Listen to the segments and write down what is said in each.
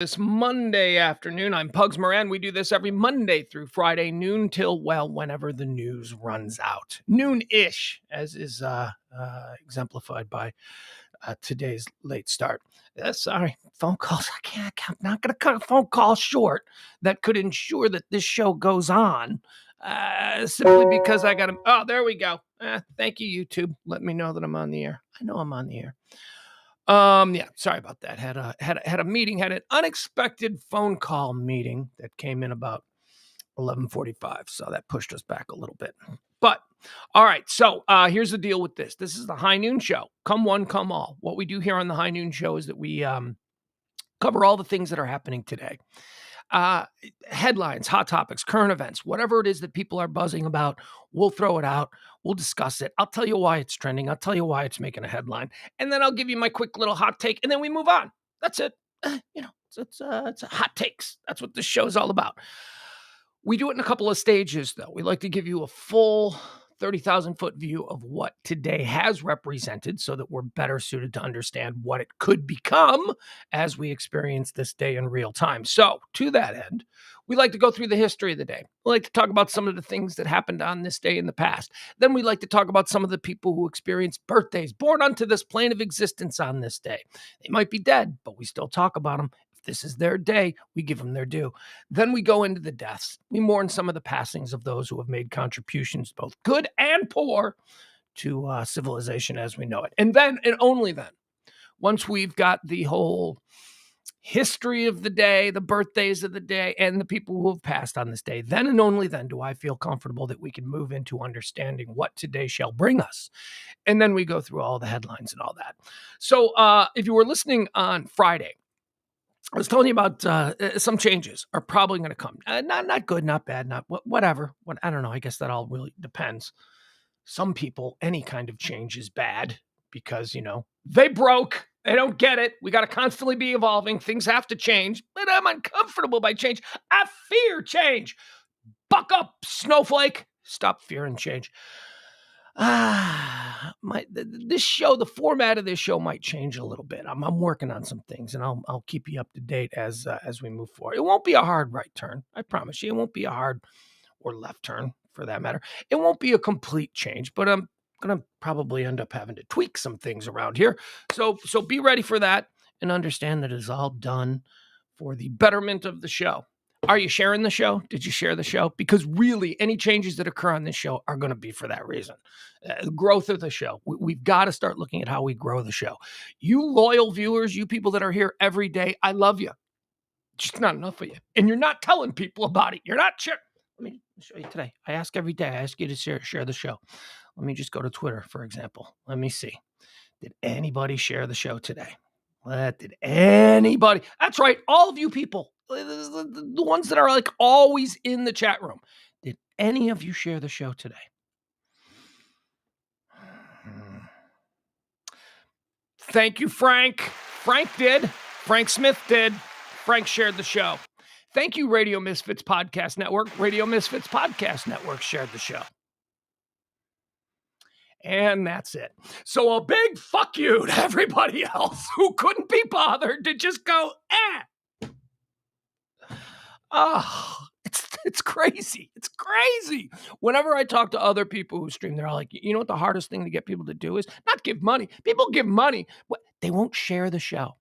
This Monday afternoon. I'm Pugs Moran. We do this every Monday through Friday, noon till, well, whenever the news runs out. Noon-ish, as is exemplified by today's late start. Sorry, phone calls. I'm not going to cut a phone call short that could ensure that this show goes on. Simply because I got to. Oh, there we go. Thank you, YouTube. Let me know that I'm on the air. I know I'm on the air. Yeah, sorry about that. Had a meeting, had an unexpected phone call meeting that came in about 11:45, so that pushed us back a little bit. But all right, so here's the deal with this. This is the High Noon Show. Come one, come all. What we do here on the High Noon Show is that we cover all the things that are happening today. Headlines, hot topics, current events, whatever it is that people are buzzing about, we'll throw it out. We'll discuss it. I'll tell you why it's trending. I'll tell you why it's making a headline. And then I'll give you my quick little hot take, and then we move on. That's it. It's hot takes. That's what this show is all about. We do it in a couple of stages, though. We like to give you a full 30,000-foot view of what today has represented so that we're better suited to understand what it could become as we experience this day in real time. So, to that end, we like to go through the history of the day. We like to talk about some of the things that happened on this day in the past. Then we like to talk about some of the people who experienced birthdays, born onto this plane of existence on this day. They might be dead, but we still talk about them. This is their day. We give them their due. Then we go into the deaths. We mourn some of the passings of those who have made contributions, both good and poor, to civilization as we know it. And then, and only then, once we've got the whole history of the day, the birthdays of the day, and the people who have passed on this day, then and only then do I feel comfortable that we can move into understanding what today shall bring us. And then we go through all the headlines and all that. So if you were listening on Friday, I was telling you about some changes are probably going to come. Not good, not bad, not whatever. I don't know. I guess that all really depends. Some people, any kind of change is bad because, they broke. They don't get it. We got to constantly be evolving. Things have to change, but I'm uncomfortable by change. I fear change. Buck up, snowflake. Stop fearing change. This show, the format of this show might change a little bit. I'm working on some things, and I'll keep you up to date as we move forward. It won't be a hard right turn, I promise you. It won't be a hard or left turn, for that matter. It won't be a complete change, but I'm gonna probably end up having to tweak some things around here. So be ready for that, and understand that it is all done for the betterment of the show. Are you sharing the show? Did you share the show? Because really, any changes that occur on this show are going to be for that reason. Growth of the show. We've got to start looking at how we grow the show. You loyal viewers, you people that are here every day, I love you. Just not enough of you. And you're not telling people about it. You're not sharing. Let me show you today. I ask every day. I ask you to share the show. Let me just go to Twitter, for example. Let me see. Did anybody share the show today? Did anybody? That's right. All of you people. The ones that are like always in the chat room. Did any of you share the show today? Thank you, Frank. Frank did. Frank Smith did. Frank shared the show. Thank you, Radio Misfits Podcast Network. Radio Misfits Podcast Network shared the show. And that's it. So a big fuck you to everybody else who couldn't be bothered to just go, Oh, it's crazy. It's crazy. Whenever I talk to other people who stream, they're all like, you know what the hardest thing to get people to do is? Not give money. People give money, but they won't share the show.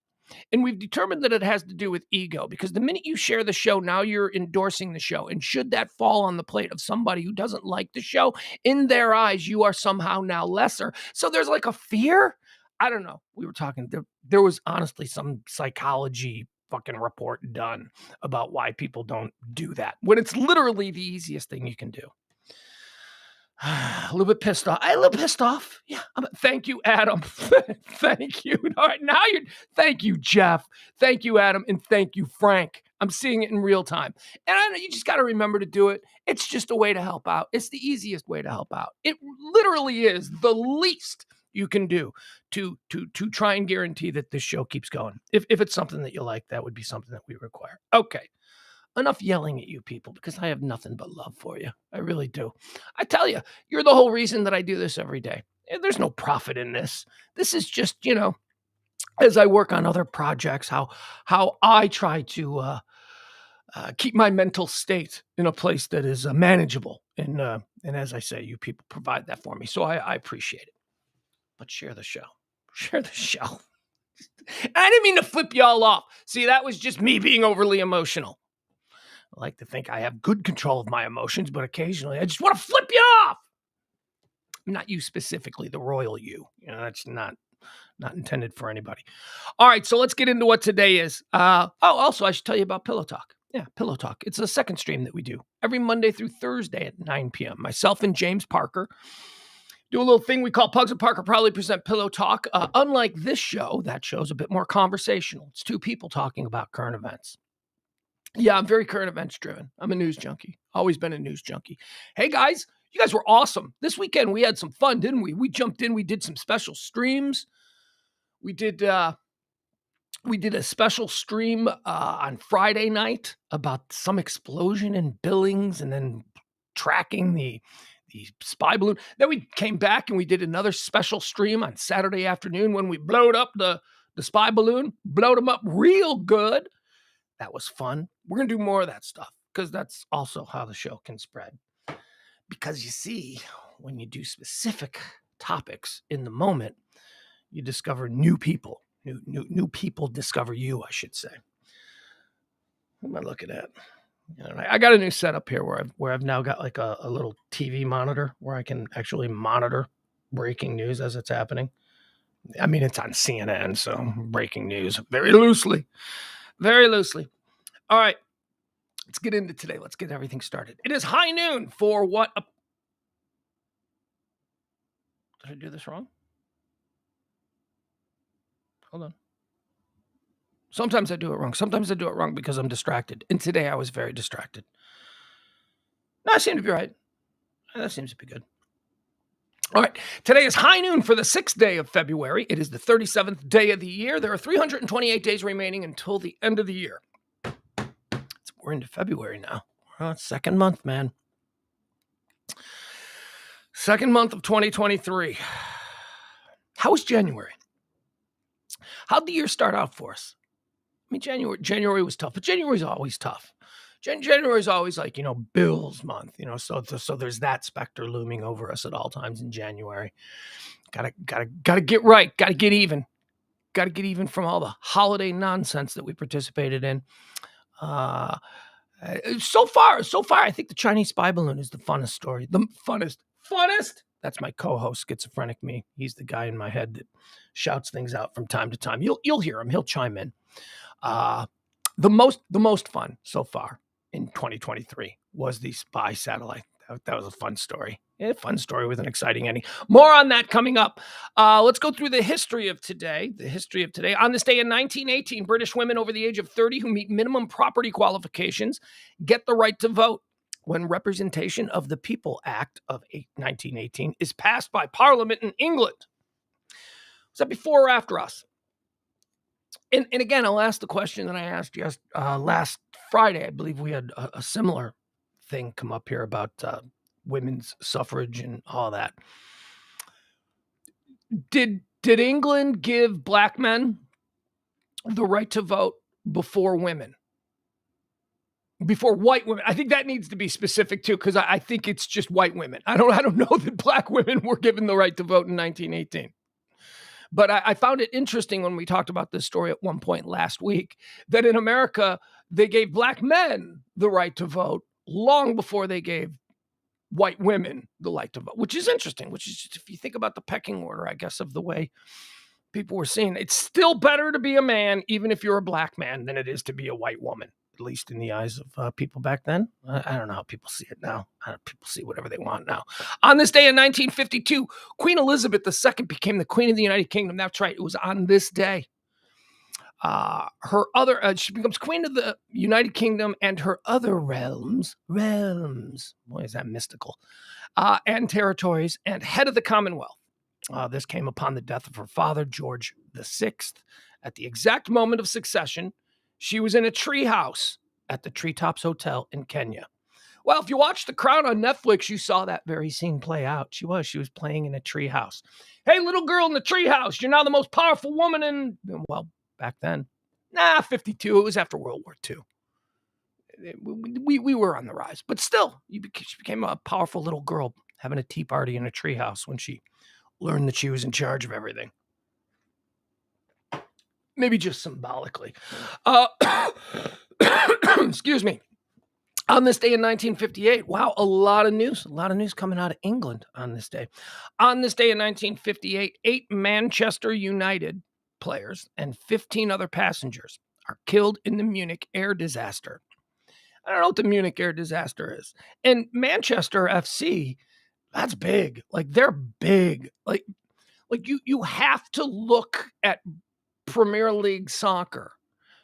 And we've determined that it has to do with ego, because the minute you share the show, now you're endorsing the show. And should that fall on the plate of somebody who doesn't like the show, in their eyes, you are somehow now lesser. So there's like a fear. I don't know. We were talking, there was honestly some psychology fucking report done about why people don't do that, when it's literally the easiest thing you can do. A little bit pissed off. A little pissed off. Yeah. Thank you, Adam. Thank you. All right. Now thank you, Jeff. Thank you, Adam. And thank you, Frank. I'm seeing it in real time. And I know you just got to remember to do it. It's just a way to help out. It's the easiest way to help out. It literally is the least you can do to try and guarantee that this show keeps going. If it's something that you like, that would be something that we require. Okay. Enough yelling at you people, because I have nothing but love for you. I really do. I tell you, you're the whole reason that I do this every day. There's no profit in this. This is just, as I work on other projects, how I try to keep my mental state in a place that is manageable. And as I say, you people provide that for me, so I appreciate it. But share the show, share the show. I didn't mean to flip y'all off. See, that was just me being overly emotional. I like to think I have good control of my emotions, but occasionally I just want to flip you off. Not you specifically, the royal you. You know, that's not intended for anybody. All right, so let's get into what today is. Also, I should tell you about Pillow Talk. Yeah, Pillow Talk. It's a second stream that we do every Monday through Thursday at 9 p.m. Myself and James Parker do a little thing we call Pugs and Parker Proudly Present Pillow Talk. Unlike this show, that show's a bit more conversational. It's two people talking about current events. Yeah, I'm very current events driven. I'm a news junkie. Always been a news junkie. Hey, guys, you guys were awesome. This weekend, we had some fun, didn't we? We jumped in. We did some special streams. We did a special stream on Friday night about some explosion in Billings and then tracking the spy balloon. Then we came back and we did another special stream on Saturday afternoon when we blowed up the spy balloon, blowed them up real good. That was fun. We're going to do more of that stuff because that's also how the show can spread. Because you see, when you do specific topics in the moment, you discover new people. New people discover you, I should say. What am I looking at? I got a new setup here where I've now got like a little TV monitor where I can actually monitor breaking news as it's happening. I mean, it's on CNN, so breaking news very loosely. Very loosely. All right, let's get into today. Let's get everything started. It is high noon for what? Did I do this wrong? Hold on. Sometimes I do it wrong. Sometimes I do it wrong because I'm distracted. And today I was very distracted. No, I seem to be right. That seems to be good. All right. Today is high noon for the 6th day of February. It is the 37th day of the year. There are 328 days remaining until the end of the year. We're into February now. Well, it's second month, man. Second month of 2023. How was January? How'd the year start out for us? I mean, January was tough, but January's always tough. January's always like, Bills month, so there's that specter looming over us at all times in January. Gotta get right. Gotta get even. Gotta get even from all the holiday nonsense that we participated in. So far, I think the Chinese spy balloon is the funnest story. The funnest. That's my co-host, Schizophrenic Me. He's the guy in my head that shouts things out from time to time. You'll hear him. He'll chime in. The most fun so far in 2023 was the spy satellite. That was a fun story. A fun story with an exciting ending. More on that coming up. Let's go through the history of today. On this day in 1918, British women over the age of 30 who meet minimum property qualifications get the right to vote when Representation of the People Act of 1918 is passed by Parliament in England. Was that before or after us? And again, I'll ask the question that I asked you last Friday. I believe we had a similar thing come up here about women's suffrage and all that. Did England give black men the right to vote before women? Before white women? I think that needs to be specific too, because I think it's just white women. I don't know that black women were given the right to vote in 1918. But I found it interesting when we talked about this story at one point last week, that in America, they gave black men the right to vote long before they gave white women the right to vote, which is interesting, which is just, if you think about the pecking order, I guess, of the way people were seeing, it's still better to be a man, even if you're a black man, than it is to be a white woman, at least in the eyes of people back then. I don't know how people see it now. People see whatever they want now. On this day in 1952, Queen Elizabeth II became the Queen of the United Kingdom. That's right. It was on this day. She becomes Queen of the United Kingdom and her other realms, boy, is that mystical, and territories, and head of the Commonwealth. This came upon the death of her father, George VI. At the exact moment of succession, she was in a treehouse at the Treetops Hotel in Kenya. Well, if you watch The Crown on Netflix, you saw that very scene play out. She was playing in a treehouse. Hey, little girl in the treehouse, you're now the most powerful woman in, well, back then. 52. It was after World War II. We were on the rise, but still, she became a powerful little girl having a tea party in a treehouse when she learned that she was in charge of everything. Maybe just symbolically. Excuse me. On this day in 1958, wow, a lot of news coming out of England on this day. On this day in 1958, 8 Manchester United players and 15 other passengers are killed in the Munich air disaster. I don't know what the Munich air disaster is. And Manchester FC, that's big. Like, they're big. Like you have to look at Premier League soccer.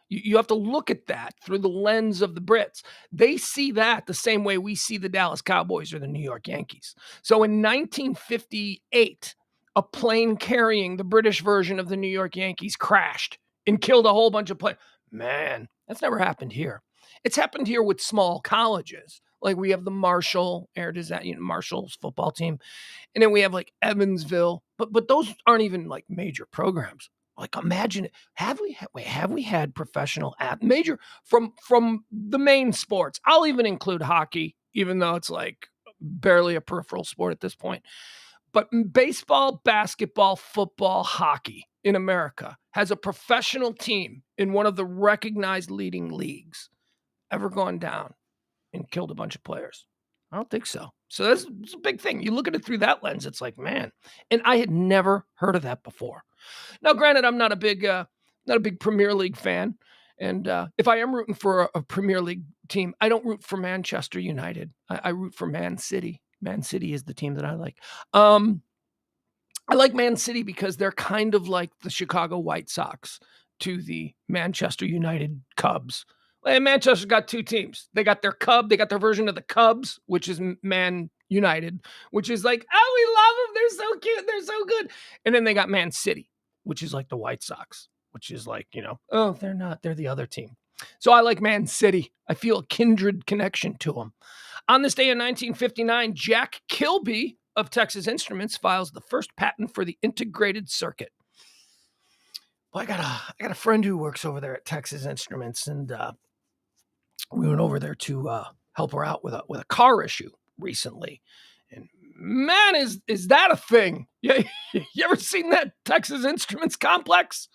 You have to look at that through the lens of the Brits. They see that the same way we see the Dallas Cowboys or the New York Yankees. So in 1958, a plane carrying the British version of the New York Yankees crashed and killed a whole bunch of players. Man, that's never happened here. It's happened here with small colleges. Like, we have the Marshall air disaster, Marshall's football team. And then we have like Evansville, but those aren't even like major programs. Like, imagine, have we had professional major from the main sports? I'll even include hockey, even though it's like barely a peripheral sport at this point. But baseball, basketball, football, hockey in America has a professional team in one of the recognized leading leagues ever gone down and killed a bunch of players? I don't think so. So that's a big thing. You look at it through that lens, it's like, man. And I had never heard of that before. Now, granted, I'm not a big Premier League fan. And if I am rooting for a Premier League team, I don't root for Manchester United. I root for Man City. Man City is the team that I like. I like Man City because they're kind of like the Chicago White Sox to the Manchester United Cubs. And Manchester's got 2 teams. They got their version of the Cubs, which is Man United, which is like, oh, we love them. They're so cute. They're so good. And then they got Man City, which is like the White Sox, which is like, oh, they're not. They're the other team. So I like Man City. I feel a kindred connection to them. On this day in 1959, Jack Kilby of Texas Instruments files the first patent for the integrated circuit. Well, I got a friend who works over there at Texas Instruments, and we went over there to help her out with a car issue recently. And man, is that a thing? You ever seen that Texas Instruments complex?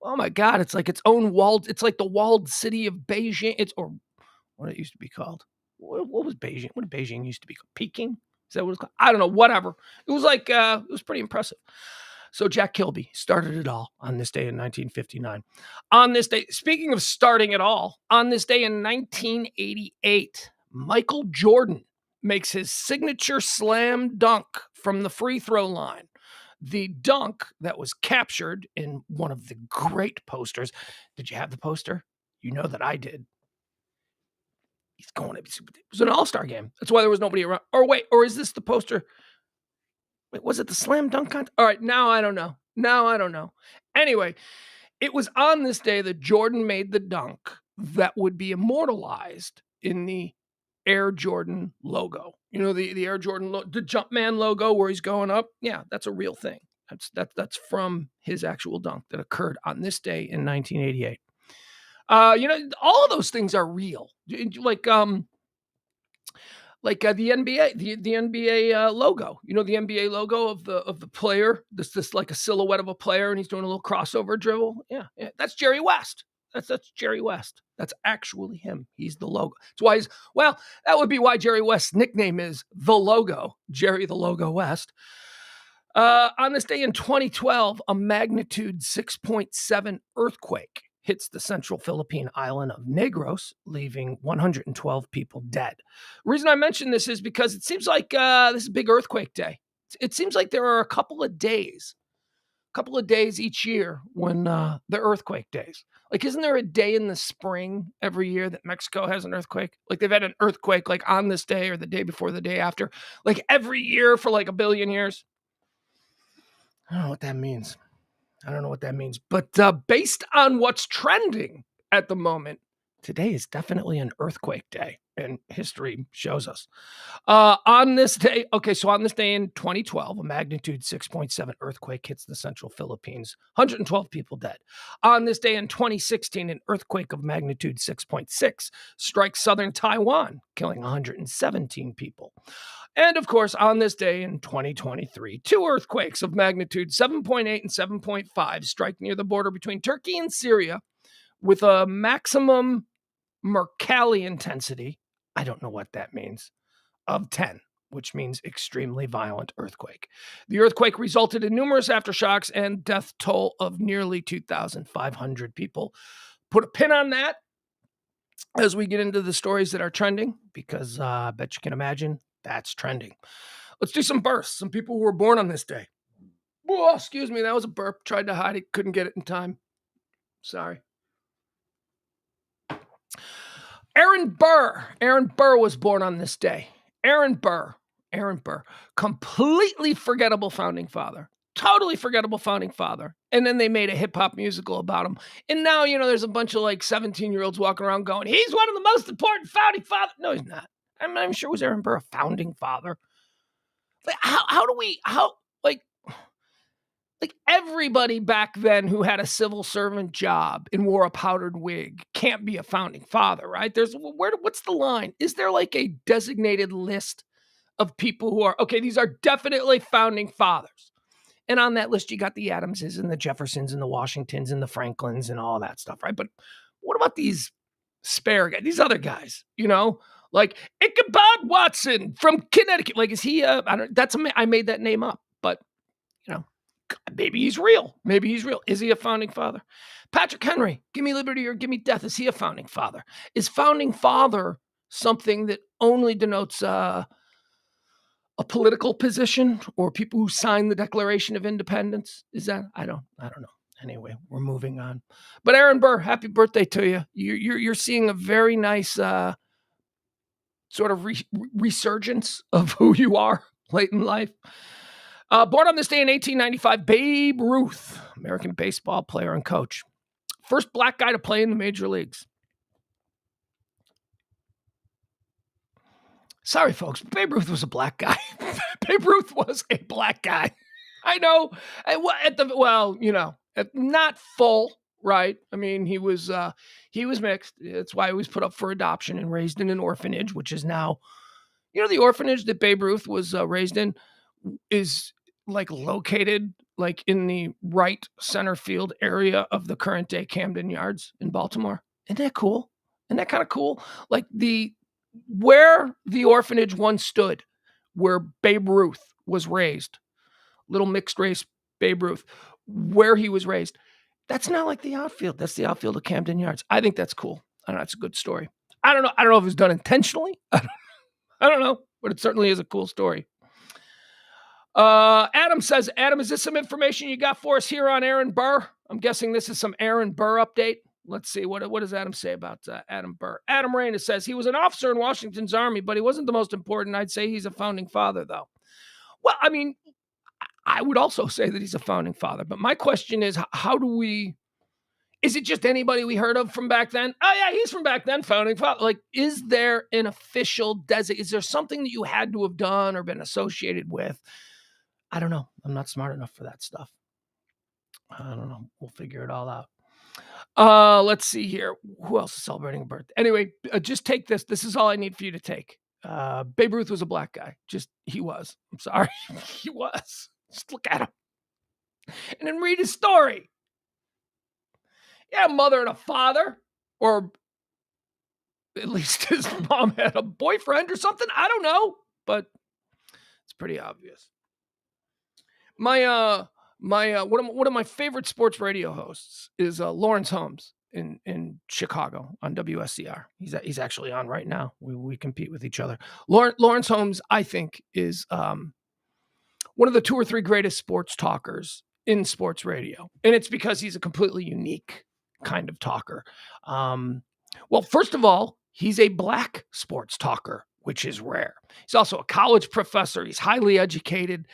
Oh my God, it's like its own it's like the walled city of Beijing. It's, or what it used to be called. What was Beijing? What did Beijing used to be called? Peking? Is that what it's called? I don't know, whatever. It was like, it was pretty impressive. So Jack Kilby started it all on this day in 1959. On this day, speaking of starting it all, on this day in 1988, Michael Jordan makes his signature slam dunk from the free throw line. The dunk that was captured in one of the great posters. Did you have the poster? You know that I did. It was an all-star game. That's why there was nobody around. Or is this the poster? Wait, was it the slam dunk contest? All right, now I don't know. Anyway, it was on this day that Jordan made the dunk that would be immortalized in the Air Jordan logo. The Air Jordan, the Jumpman logo where he's going up. Yeah, that's a real thing. That's from his actual dunk that occurred on this day in 1988. All of those things are real. Like the NBA, the NBA logo. The NBA logo of the player. This like a silhouette of a player, and he's doing a little crossover dribble. Yeah, that's Jerry West. That's Jerry West. That's actually him. He's the logo. That's why that would be why Jerry West's nickname is the Logo, Jerry the Logo West. On this day in 2012, a magnitude 6.7 earthquake hits the central Philippine island of Negros, leaving 112 people dead. The reason I mention this is because it seems like this is big earthquake day. It seems like there are a couple of days each year when the earthquake days. Like, isn't there a day in the spring every year that Mexico has an earthquake? Like, they've had an earthquake like on this day or the day before the day after, like every year for like a billion years. I don't know what that means. But based on what's trending at the moment, today is definitely an earthquake day, and history shows us. On this day in 2012, a magnitude 6.7 earthquake hits the central Philippines, 112 people dead. On this day in 2016, an earthquake of magnitude 6.6 strikes southern Taiwan, killing 117 people. And of course, on this day in 2023, two earthquakes of magnitude 7.8 and 7.5 strike near the border between Turkey and Syria with a maximum Mercalli intensity, I don't know what that means, of 10, which means extremely violent earthquake. The earthquake resulted in numerous aftershocks and death toll of nearly 2,500 people. Put a pin on that as we get into the stories that are trending, because I bet you can imagine that's trending. Let's do some births, some people who were born on this day. Oh, excuse me, that was a burp. Tried to hide it, couldn't get it in time. Sorry. Aaron Burr. Aaron Burr was born on this day. Aaron Burr. Completely forgettable founding father. Totally forgettable founding father. And then they made a hip-hop musical about him. And now, there's a bunch of 17-year-olds walking around going, he's one of the most important founding fathers. No, he's not. I'm not even sure, was Aaron Burr a founding father? Like everybody back then who had a civil servant job and wore a powdered wig can't be a founding father, right? What's the line? Is there a designated list of people who are, okay, these are definitely founding fathers? And on that list, you got the Adamses and the Jeffersons and the Washingtons and the Franklins and all that stuff, right? But what about these spare guys, these other guys, like Ichabod Watson from Connecticut? Is he, I made that name up, but maybe he's real. Is he a founding father? Patrick Henry, give me liberty or give me death. Is he a founding father? Is founding father something that only denotes a political position or people who sign the Declaration of Independence? Is that? I don't know. Anyway, we're moving on. But Aaron Burr, happy birthday to you. You're seeing a very nice sort of resurgence of who you are late in life. Born on this day in 1895, Babe Ruth, American baseball player and coach. First black guy to play in the major leagues. Sorry, folks, Babe Ruth was a black guy. Babe Ruth was a black guy. I know. Not full, right? I mean, he was mixed. That's why he was put up for adoption and raised in an orphanage, which is now, the orphanage that Babe Ruth was raised in is located in the right center field area of the current day Camden Yards in Baltimore. Isn't that cool? Isn't that kind of cool? Where the orphanage once stood, where Babe Ruth was raised, little mixed race Babe Ruth, where he was raised, that's not the outfield. That's the outfield of Camden Yards. I think that's cool. I don't know. It's a good story. I don't know if it was done intentionally. I don't know, but it certainly is a cool story. Adam says, Adam, is this some information you got for us here on Aaron Burr? I'm guessing this is some Aaron Burr update. Let's see. What does Adam say about Adam Burr? Adam Rayner says he was an officer in Washington's army, but he wasn't the most important. I'd say he's a founding father, though. Well, I mean, I would also say that he's a founding father. But my question is, is it just anybody we heard of from back then? Oh, yeah, he's from back then, founding father. Is there an official is there something that you had to have done or been associated with? I don't know. I'm not smart enough for that stuff. I don't know. We'll figure it all out. Let's see here. Who else is celebrating a birthday? Anyway, just take this. This is all I need for you to take. Babe Ruth was a black guy. He was. I'm sorry. He was. Just look at him. And then read his story. Yeah, a mother and a father. Or at least his mom had a boyfriend or something. I don't know. But it's pretty obvious. One of my favorite sports radio hosts is Lawrence Holmes in Chicago on WSCR. He's actually on right now. We compete with each other. Lawrence Holmes, I think, is one of the 2 or 3 greatest sports talkers in sports radio, and it's because he's a completely unique kind of talker. Well, first of all, he's a black sports talker, which is rare. He's also a college professor. He's highly educated.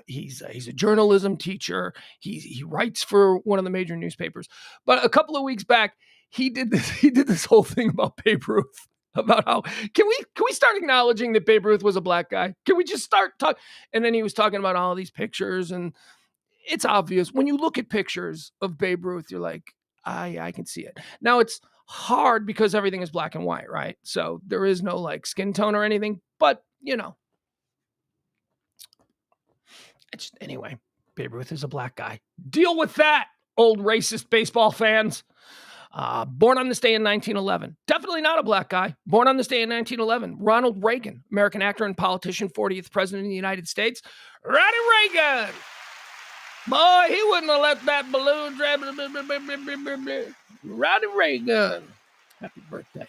He's a journalism teacher. He writes for one of the major newspapers. But a couple of weeks back, he did this whole thing about Babe Ruth, about how can we start acknowledging that Babe Ruth was a black guy? Can we just start talking? And then he was talking about all these pictures, and it's obvious when you look at pictures of Babe Ruth, you're like, I can see it. Now it's hard because everything is black and white, right? So there is no like skin tone or anything, but anyway, Babe Ruth is a black guy. Deal with that, old racist baseball fans. Born on this day in 1911. Definitely not a black guy. Born on this day in 1911. Ronald Reagan, American actor and politician, 40th president of the United States. Ronald Reagan. Boy, he wouldn't have let that balloon drop. Ronald Reagan. Happy birthday.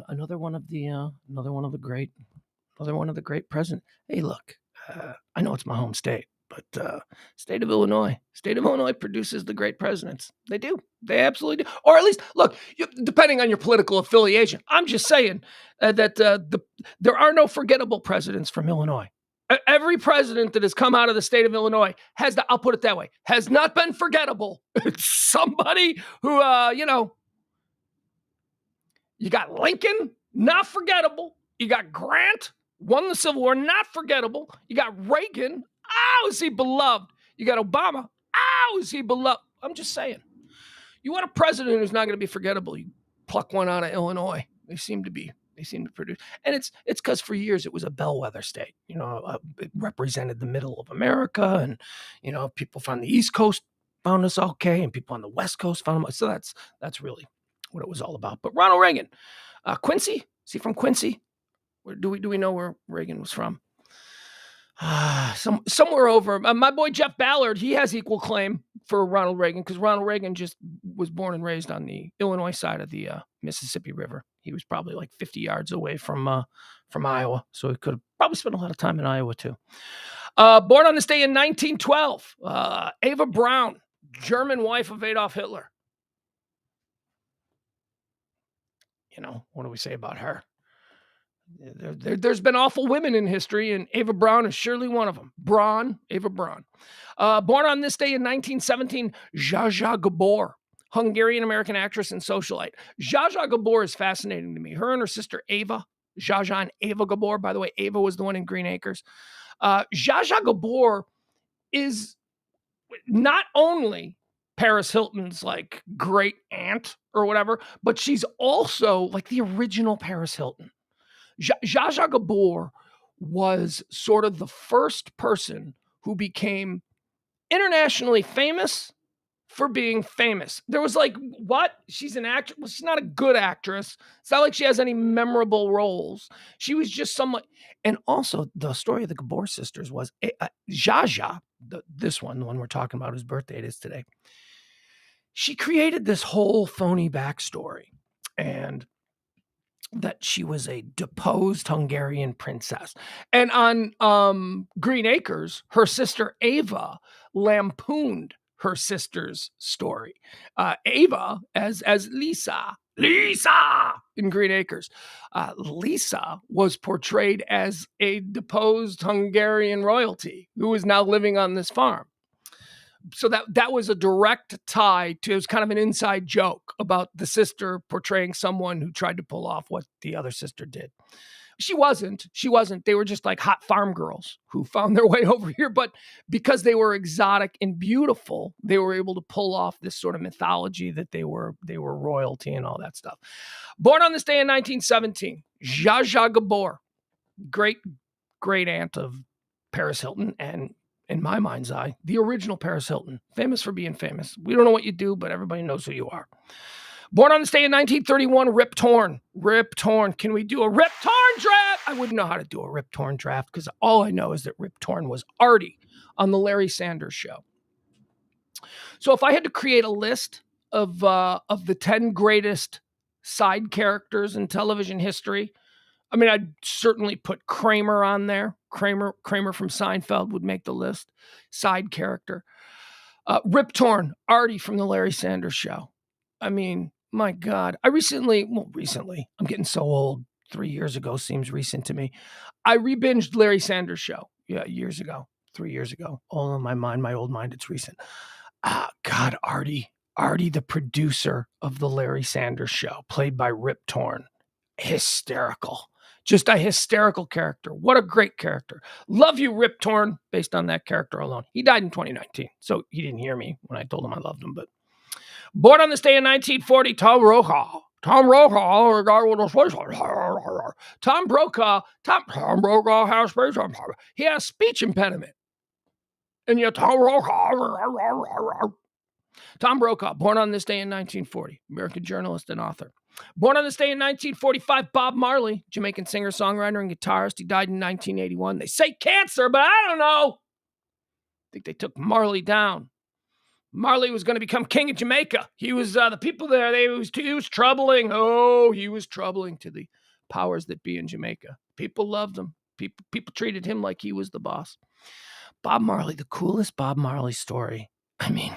Another one of the great presidents. Hey, look, I know it's my home state, but state of Illinois produces the great presidents. They do. They absolutely do. Or at least, look, depending on your political affiliation. I'm just saying that there are no forgettable presidents from Illinois. Every president that has come out of the state of Illinois I'll put it that way, has not been forgettable. It's somebody who, you got Lincoln, not forgettable. You got Grant, won the Civil War, not forgettable. You got Reagan. How is he beloved? You got Obama. How is he beloved? I'm just saying. You want a president who's not going to be forgettable. You pluck one out of Illinois. They seem to produce. And it's because for years it was a bellwether state. It represented the middle of America. And, people from the East Coast found us okay. And people on the West Coast found them. So that's really what it was all about. But Ronald Reagan, Quincy, is he from Quincy? Do we know where Reagan was from? Somewhere over. My boy Jeff Ballard, he has equal claim for Ronald Reagan because Ronald Reagan just was born and raised on the Illinois side of the Mississippi River. He was probably like 50 yards away from Iowa, so he could have probably spent a lot of time in Iowa too. Born on this day in 1912, Eva Braun, German wife of Adolf Hitler. What do we say about her? There's been awful women in history, and Eva Braun is surely one of them. Eva Braun. Born on this day in 1917, Zsa Zsa Gabor, Hungarian-American actress and socialite. Zsa Zsa Gabor is fascinating to me. Her and her sister Eva, Zsa Zsa and Eva Gabor. By the way, Eva was the one in Green Acres. Zsa Zsa Gabor is not only Paris Hilton's like great aunt or whatever, but she's also like the original Paris Hilton. Zsa Zsa Gabor was sort of the first person who became internationally famous for being famous. There was like, what? She's an actress? Well, she's not a good actress. It's not like she has any memorable roles. She was just somewhat. And also, the story of the Gabor sisters was Zsa Zsa, the one we're talking about, whose birthday it is today. She created this whole phony backstory, and that she was a deposed Hungarian princess. And on Green Acres, her sister Ava lampooned her sister's story. Ava as Lisa in Green Acres. Lisa was portrayed as a deposed Hungarian royalty who is now living on this farm. So that was a direct tie to, it was kind of an inside joke about the sister portraying someone who tried to pull off what the other sister did. She wasn't. They were just like hot farm girls who found their way over here. But because they were exotic and beautiful, they were able to pull off this sort of mythology that they were royalty and all that stuff. Born on this day in 1917, Zsa Zsa Gabor, great aunt of Paris Hilton, and in my mind's eye, the original Paris Hilton, famous for being famous. We don't know what you do, but everybody knows who you are. Born on this day in 1931, Rip Torn. Can we do a Rip Torn draft? I wouldn't know how to do a Rip Torn draft because all I know is that Rip Torn was Artie on the Larry Sanders Show. So if I had to create a list of the 10 greatest side characters in television history, I mean, I'd certainly put Kramer on there. Kramer from Seinfeld would make the list. Side character. Rip Torn, Artie from the Larry Sanders Show. I mean, my God. Recently, I'm getting so old. 3 years ago seems recent to me. I rebinged Larry Sanders Show. Yeah, 3 years ago. All in my mind, my old mind, it's recent. God, Artie, the producer of the Larry Sanders Show, played by Rip Torn. Hysterical. Just a hysterical character. What a great character. Love you, Rip Torn, based on that character alone. He died in 2019, so he didn't hear me when I told him I loved him. But born on this day in 1940, Tom Brokaw, Tom Brokaw has speech impediment. He has speech impediment. And yet Tom Brokaw, born on this day in 1940, American journalist and author. Born on this day in 1945, Bob Marley, Jamaican singer, songwriter, and guitarist. He died in 1981. They say cancer, but I don't know. I think they took Marley down. Marley was going to become king of Jamaica. He was, the people there, he was troubling. Oh, he was troubling to the powers that be in Jamaica. People loved him. People treated him like he was the boss. Bob Marley, the coolest Bob Marley story. I mean,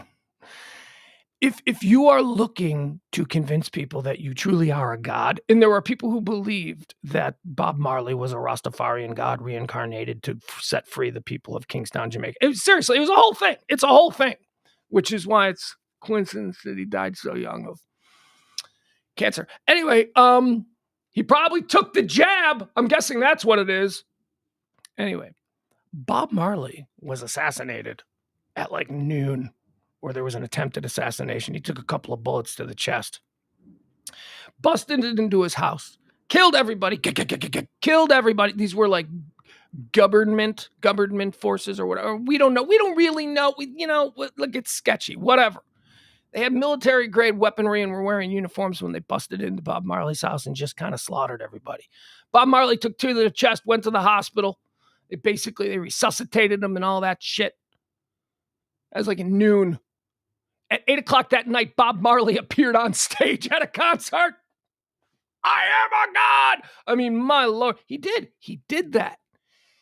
if you are looking to convince people that you truly are a god, and there were people who believed that Bob Marley was a Rastafarian god reincarnated to set free the people of Kingstown, Jamaica. It was a whole thing. It's a whole thing, which is why it's coincidence that he died so young of cancer. Anyway, he probably took the jab. I'm guessing that's what it is. Anyway, Bob Marley was assassinated at like noon, or there was an attempted assassination. He took a couple of bullets to the chest, busted into his house, killed everybody, killed everybody. These were like government forces or whatever. We don't know. We don't really know. Look, it's sketchy, whatever. They had military grade weaponry and were wearing uniforms when they busted into Bob Marley's house and just kind of slaughtered everybody. Bob Marley took two to the chest, went to the hospital. They resuscitated him and all that shit. That was like at noon. At 8 o'clock that night, Bob Marley appeared on stage at a concert. I am a god. I mean, my Lord. He did that.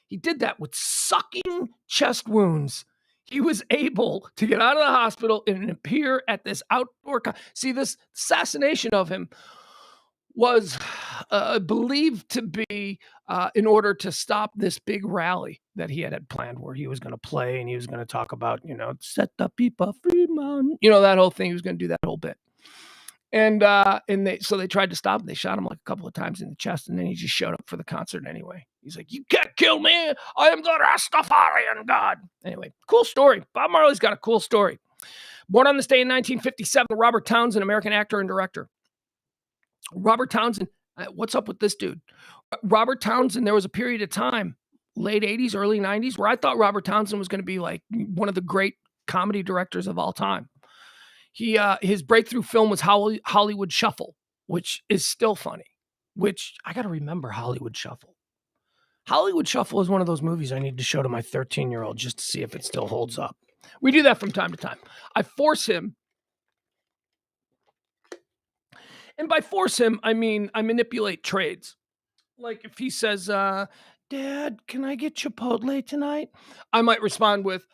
He did that with sucking chest wounds. He was able to get out of the hospital and appear at this outdoor. See, this assassination of him was believed to be in order to stop this big rally that he had planned, where he was going to play and he was going to talk about, set the people free, man. That whole thing. He was going to do that whole bit. And they tried to stop him. They shot him like a couple of times in the chest, and then he just showed up for the concert anyway. He's like, "You can't kill me. I am the Rastafarian God." Anyway, cool story. Bob Marley's got a cool story. Born on this day in 1957, Robert Townsend, American actor and director. Robert Townsend, what's up with this dude? Robert Townsend, there was a period of time, late 80s, early 90s, where I thought Robert Townsend was going to be like one of the great comedy directors of all time. His breakthrough film was Hollywood Shuffle, which is still funny, which I got to remember Hollywood Shuffle. Hollywood Shuffle is one of those movies I need to show to my 13-year-old just to see if it still holds up. We do that from time to time. I force him. And by force him, I mean I manipulate trades. Like if he says, "Dad, can I get Chipotle tonight?" I might respond with,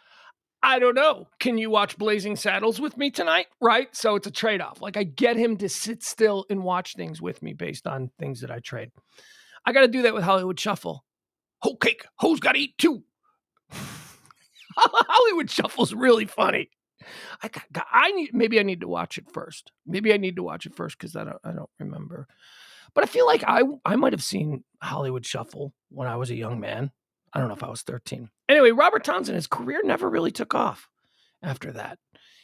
"I don't know. Can you watch Blazing Saddles with me tonight?" Right? So it's a trade-off. Like I get him to sit still and watch things with me based on things that I trade. I got to do that with Hollywood Shuffle. Whole cake. Hoes got to eat too. Hollywood Shuffle's really funny. Maybe I need to watch it first. Because I don't remember. But I feel like I might have seen Hollywood Shuffle when I was a young man. I don't know if I was 13. Anyway, Robert Townsend, his career never really took off after that.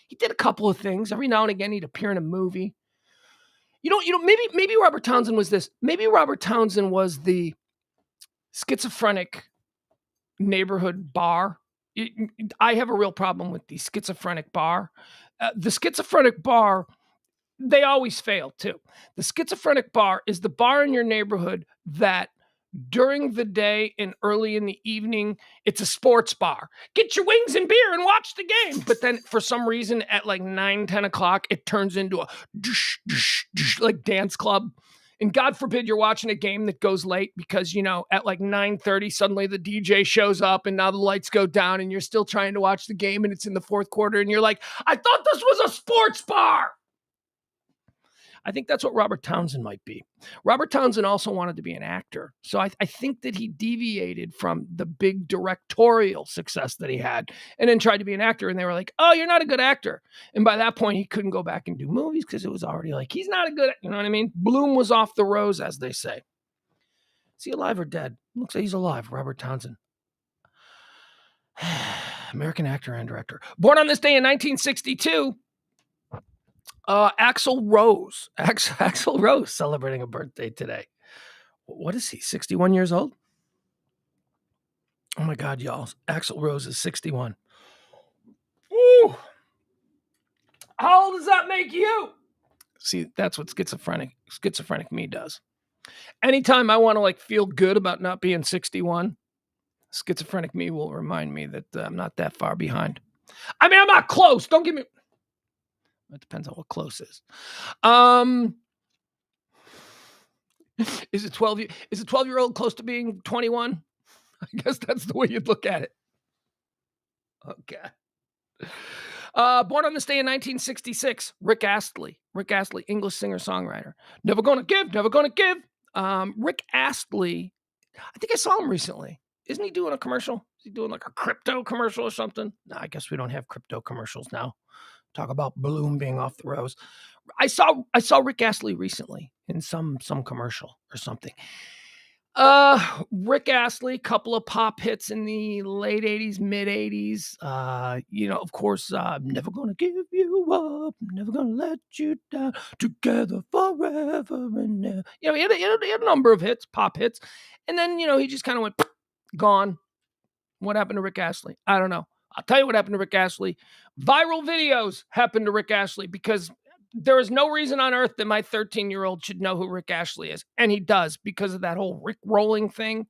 He did a couple of things. Every now and again, he'd appear in a movie. Maybe Robert Townsend was this. Maybe Robert Townsend was the schizophrenic neighborhood bar. I have a real problem with the schizophrenic bar. The schizophrenic bar, they always fail too. The schizophrenic bar is the bar in your neighborhood that during the day and early in the evening, it's a sports bar. Get your wings and beer and watch the game. But then for some reason at like 9, 10 o'clock, it turns into a like dance club. And God forbid you're watching a game that goes late because, at like 9:30, suddenly the DJ shows up and now the lights go down and you're still trying to watch the game and it's in the fourth quarter and you're like, I thought this was a sports bar. I think that's what Robert Townsend might be. Robert Townsend also wanted to be an actor. So I think that he deviated from the big directorial success that he had and then tried to be an actor. And they were like, oh, you're not a good actor. And by that point, he couldn't go back and do movies because it was already like, he's not a good, you know what I mean? Bloom was off the rose, as they say. Is he alive or dead? Looks like he's alive, Robert Townsend. American actor and director. Born on this day in 1962, Axl Rose. Axl Rose celebrating a birthday today. What is he, 61 years old? Oh my God, y'all. Axl Rose is 61. Ooh. How old does that make you? See, that's what schizophrenic me does. Anytime I want to like feel good about not being 61, schizophrenic me will remind me that I'm not that far behind. I mean, I'm not close. Don't give me... It depends on what close is. Is a 12-year-old close to being 21? I guess that's the way you'd look at it. Okay. Born on this day in 1966, Rick Astley. Rick Astley, English singer-songwriter. Never gonna give. Rick Astley, I think I saw him recently. Isn't he doing a commercial? Is he doing like a crypto commercial or something? No, I guess we don't have crypto commercials now. Talk about Bloom being off the rose. I saw Rick Astley recently in some commercial or something. Rick Astley, couple of pop hits in the late 80s, mid 80s. Of course, Never Gonna Give You Up, Never Gonna Let You Down, Together Forever and Never. He had a number of hits, pop hits. And then, he just kind of went gone. What happened to Rick Astley? I don't know. I'll tell you what happened to Rick Astley. Viral videos happened to Rick Astley because there is no reason on earth that my 13-year-old should know who Rick Astley is. And he does because of that whole Rick rolling thing,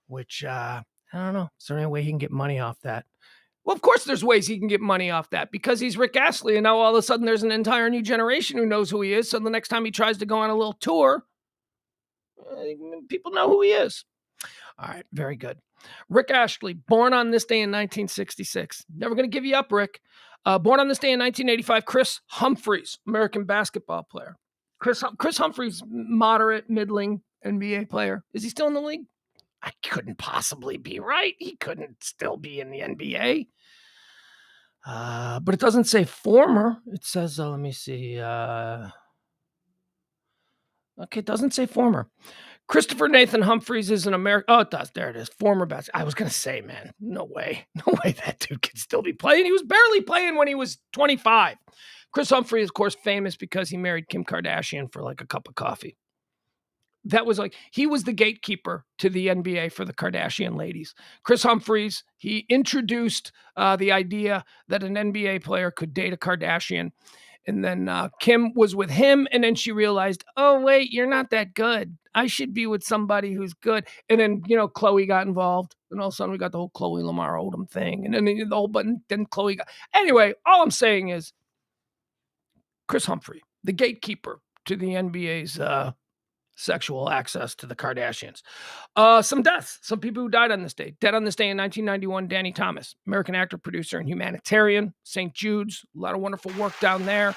which I don't know. Is there any way he can get money off that? Well, of course there's ways he can get money off that because he's Rick Astley. And now all of a sudden there's an entire new generation who knows who he is. So the next time he tries to go on a little tour, people know who he is. All right, very good. Rick Astley, born on this day in 1966. Never going to give you up, Rick. Born on this day in 1985, Chris Humphries, American basketball player. Chris Humphries, moderate, middling NBA player. Is he still in the league? I couldn't possibly be right. He couldn't still be in the NBA. But it doesn't say former. It says, let me see. Okay, it doesn't say former. Christopher Nathan Humphries is an American. Oh, it does. There it is. Former basketball. I was going to say, man, no way that dude could still be playing. He was barely playing when he was 25. Chris Humphries is, of course, famous because he married Kim Kardashian for like a cup of coffee. That was like, he was the gatekeeper to the NBA for the Kardashian ladies. Chris Humphries, he introduced the idea that an NBA player could date a Kardashian. And then Kim was with him, and then she realized, oh, wait, you're not that good. I should be with somebody who's good. And then, Khloe got involved. And all of a sudden, we got the whole Khloe Lamar Odom thing. And then the whole button, then Khloe got... Anyway, all I'm saying is Chris Humphrey, the gatekeeper to the NBA's sexual access to the Kardashians. Some deaths. Some people who died on this day. Dead on this day in 1991, Danny Thomas, American actor, producer, and humanitarian. St. Jude's, a lot of wonderful work down there.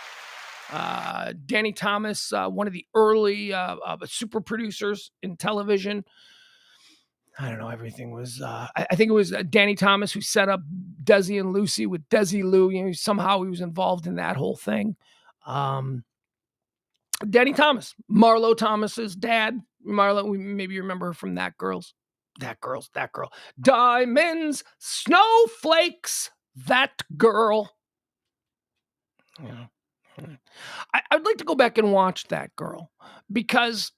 Danny Thomas, one of the early super producers in television. I don't know, everything was... I think it was Danny Thomas who set up Desi and Lucy with Desi Lou. Somehow he was involved in that whole thing. Danny Thomas, Marlo Thomas's dad. Marlo, maybe you remember her from That Girl. Diamonds, snowflakes, that girl. Yeah. I'd like to go back and watch That Girl because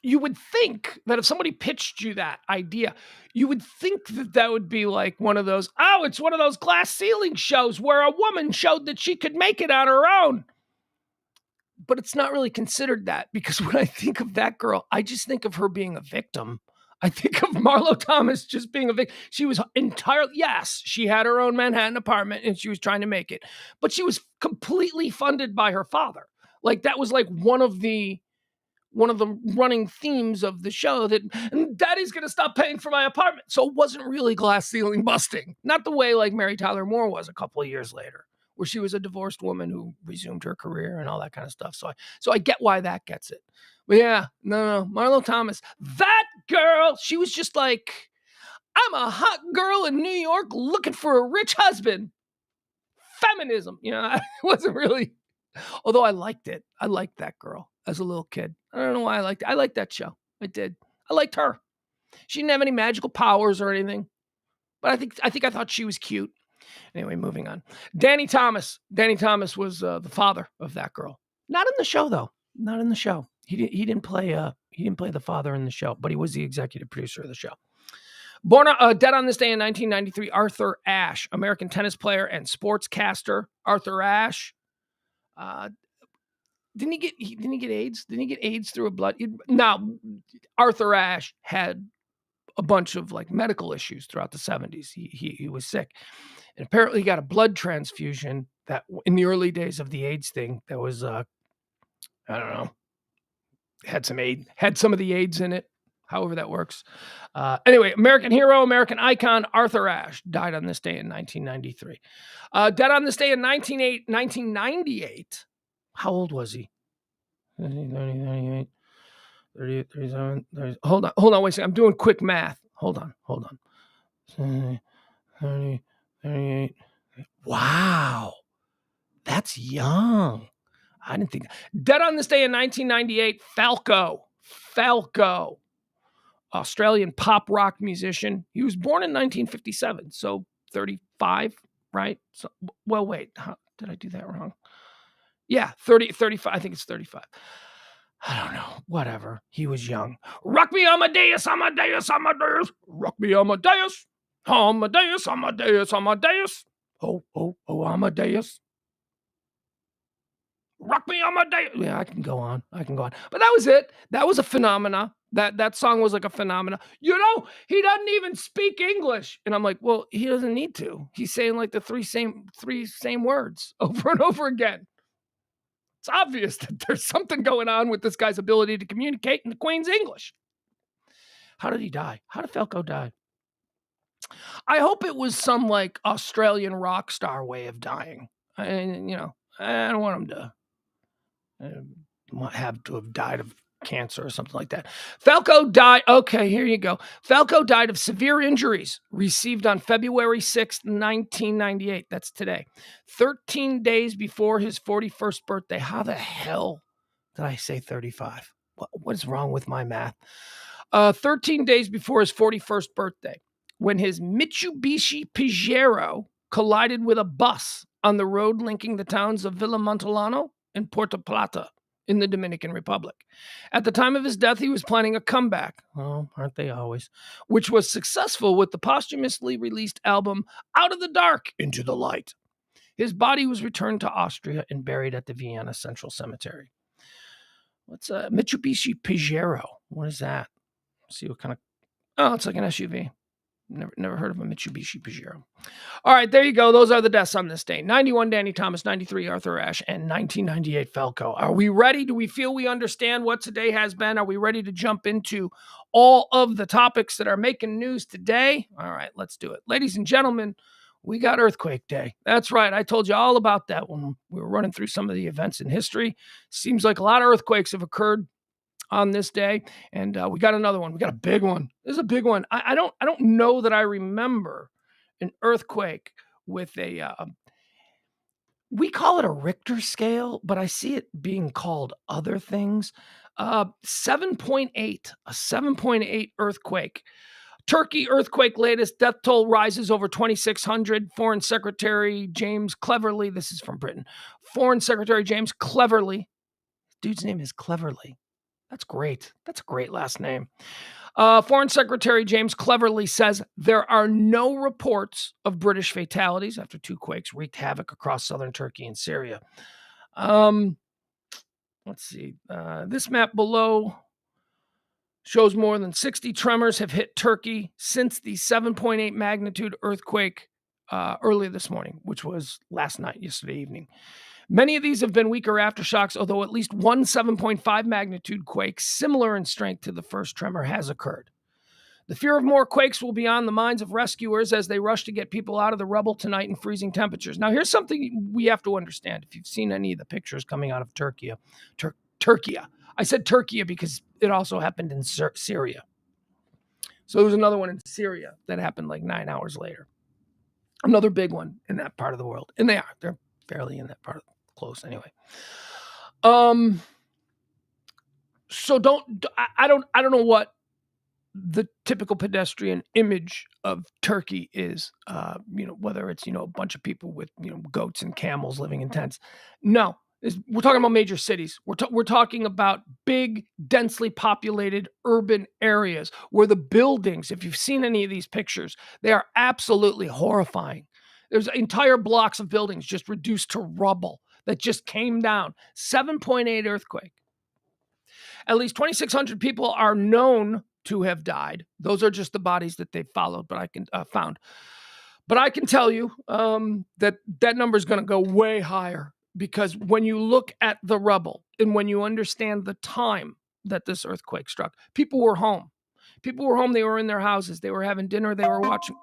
you would think that if somebody pitched you that idea, you would think that would be like one of those, it's one of those glass ceiling shows where a woman showed that she could make it on her own. But it's not really considered that because when I think of That Girl, I just think of her being a victim. I think of Marlo Thomas just being a victim. She was entirely, yes, she had her own Manhattan apartment and she was trying to make it, but she was completely funded by her father. Like that was like one of the running themes of the show that Daddy's going to stop paying for my apartment. So it wasn't really glass ceiling busting. Not the way like Mary Tyler Moore was a couple of years later, where she was a divorced woman who resumed her career and all that kind of stuff. So I get why that gets it. But yeah, no, Marlo Thomas, that girl, she was just like, I'm a hot girl in New York looking for a rich husband. Feminism, I wasn't really, although I liked it. I liked that girl as a little kid. I don't know why I liked it. I liked that show. I did. I liked her. She didn't have any magical powers or anything, but I thought she was cute. Anyway, moving on. Danny Thomas. Danny Thomas was the father of that girl. Not in the show though. Not in the show. He didn't play the father in the show, but he was the executive producer of the show. Born dead on this day in 1993, Arthur Ashe, American tennis player and sportscaster. Arthur Ashe. Didn't he get AIDS? Didn't he get AIDS through a blood? No, Arthur Ashe had a bunch of like medical issues throughout the 70s. He was sick, and apparently he got a blood transfusion that in the early days of the AIDS thing that was I don't know, had some of the AIDS in it. However that works. Anyway, American hero, American icon, Arthur Ashe died on this day in 1993. Dead on this day in 1998. How old was he? 38, 37, 30. Hold on, wait a second. I'm doing quick math. Hold on. 30, 38. Wow. That's young. I didn't think. Dead on this day in 1998, Falco. Australian pop rock musician. He was born in 1957, so 35, right? So, well, wait. Did I do that wrong? Yeah, 35. I think it's 35. I don't know. Whatever. He was young. Rock me, Amadeus. Rock me, Amadeus. Amadeus. Oh, Amadeus. Rock me, Amadeus. Yeah, I can go on. But that was it. That was a phenomena. That song was like a phenomena. He doesn't even speak English. And I'm like, well, he doesn't need to. He's saying like the three same words over and over again. It's obvious that there's something going on with this guy's ability to communicate in the Queen's English. How did he die? How did Falco die? I hope it was some like Australian rock star way of dying. I don't want him to have to have died of cancer or something like that. Falco died. Okay, here you go. Falco died of severe injuries received on February 6th, 1998. That's today. 13 days before his 41st birthday. How the hell did I say 35? What is wrong with my math? 13 days before his 41st birthday, when his Mitsubishi Pajero collided with a bus on the road linking the towns of Villamontellano and Puerto Plata in the Dominican Republic. At the time of his death, he was planning a comeback. Oh, aren't they always? Which was successful with the posthumously released album Out of the Dark, Into the Light. His body was returned to Austria and buried at the Vienna Central Cemetery. What's a Mitsubishi Pajero? What is that? Let's see what kind of... Oh, it's like an SUV. Never heard of a Mitsubishi Pajero. All right, there you go. Those are the deaths on this day. 91, Danny Thomas. 93, Arthur Ashe. And 1998, Falco. Are we ready? Do we feel we understand what today has been? Are we ready to jump into all of the topics that are making news today? All right, let's do it. Ladies and gentlemen, we got Earthquake Day. That's right. I told you all about that when we were running through some of the events in history. Seems like a lot of earthquakes have occurred on this day, and we got another one. We got a big one. This is a big one. I don't know that I remember an earthquake with a we call it a Richter scale, but I see it being called other things. 7.8, a 7.8 earthquake. Turkey earthquake latest death toll rises over 2,600. Foreign Secretary James Cleverly, this is from Britain. Foreign Secretary James Cleverly, dude's name is Cleverly. That's great. That's a great last name. Foreign Secretary James Cleverly says there are no reports of British fatalities after two quakes wreaked havoc across southern Turkey and Syria. Let's see. This map below shows more than 60 tremors have hit Turkey since the 7.8 magnitude earthquake earlier this morning, which was yesterday evening. Many of these have been weaker aftershocks, although at least one 7.5 magnitude quake, similar in strength to the first tremor, has occurred. The fear of more quakes will be on the minds of rescuers as they rush to get people out of the rubble tonight in freezing temperatures. Now, here's something we have to understand. If you've seen any of the pictures coming out of Turkey, I said Turkey because it also happened in Syria. So there was another one in Syria that happened like 9 hours later. Another big one in that part of the world. And they're fairly in that part of close anyway. So I don't know what the typical pedestrian image of Turkey is, whether it's, a bunch of people with, goats and camels living in tents. No, we're talking about major cities. We're talking about big, densely populated urban areas where the buildings, if you've seen any of these pictures, they are absolutely horrifying. There's entire blocks of buildings just reduced to rubble that just came down. 7.8 earthquake. At least 2,600 people are known to have died. Those are just the bodies that they've found. But I can tell you that number is going to go way higher, because when you look at the rubble and when you understand the time that this earthquake struck, people were home. They were in their houses. They were having dinner. They were watching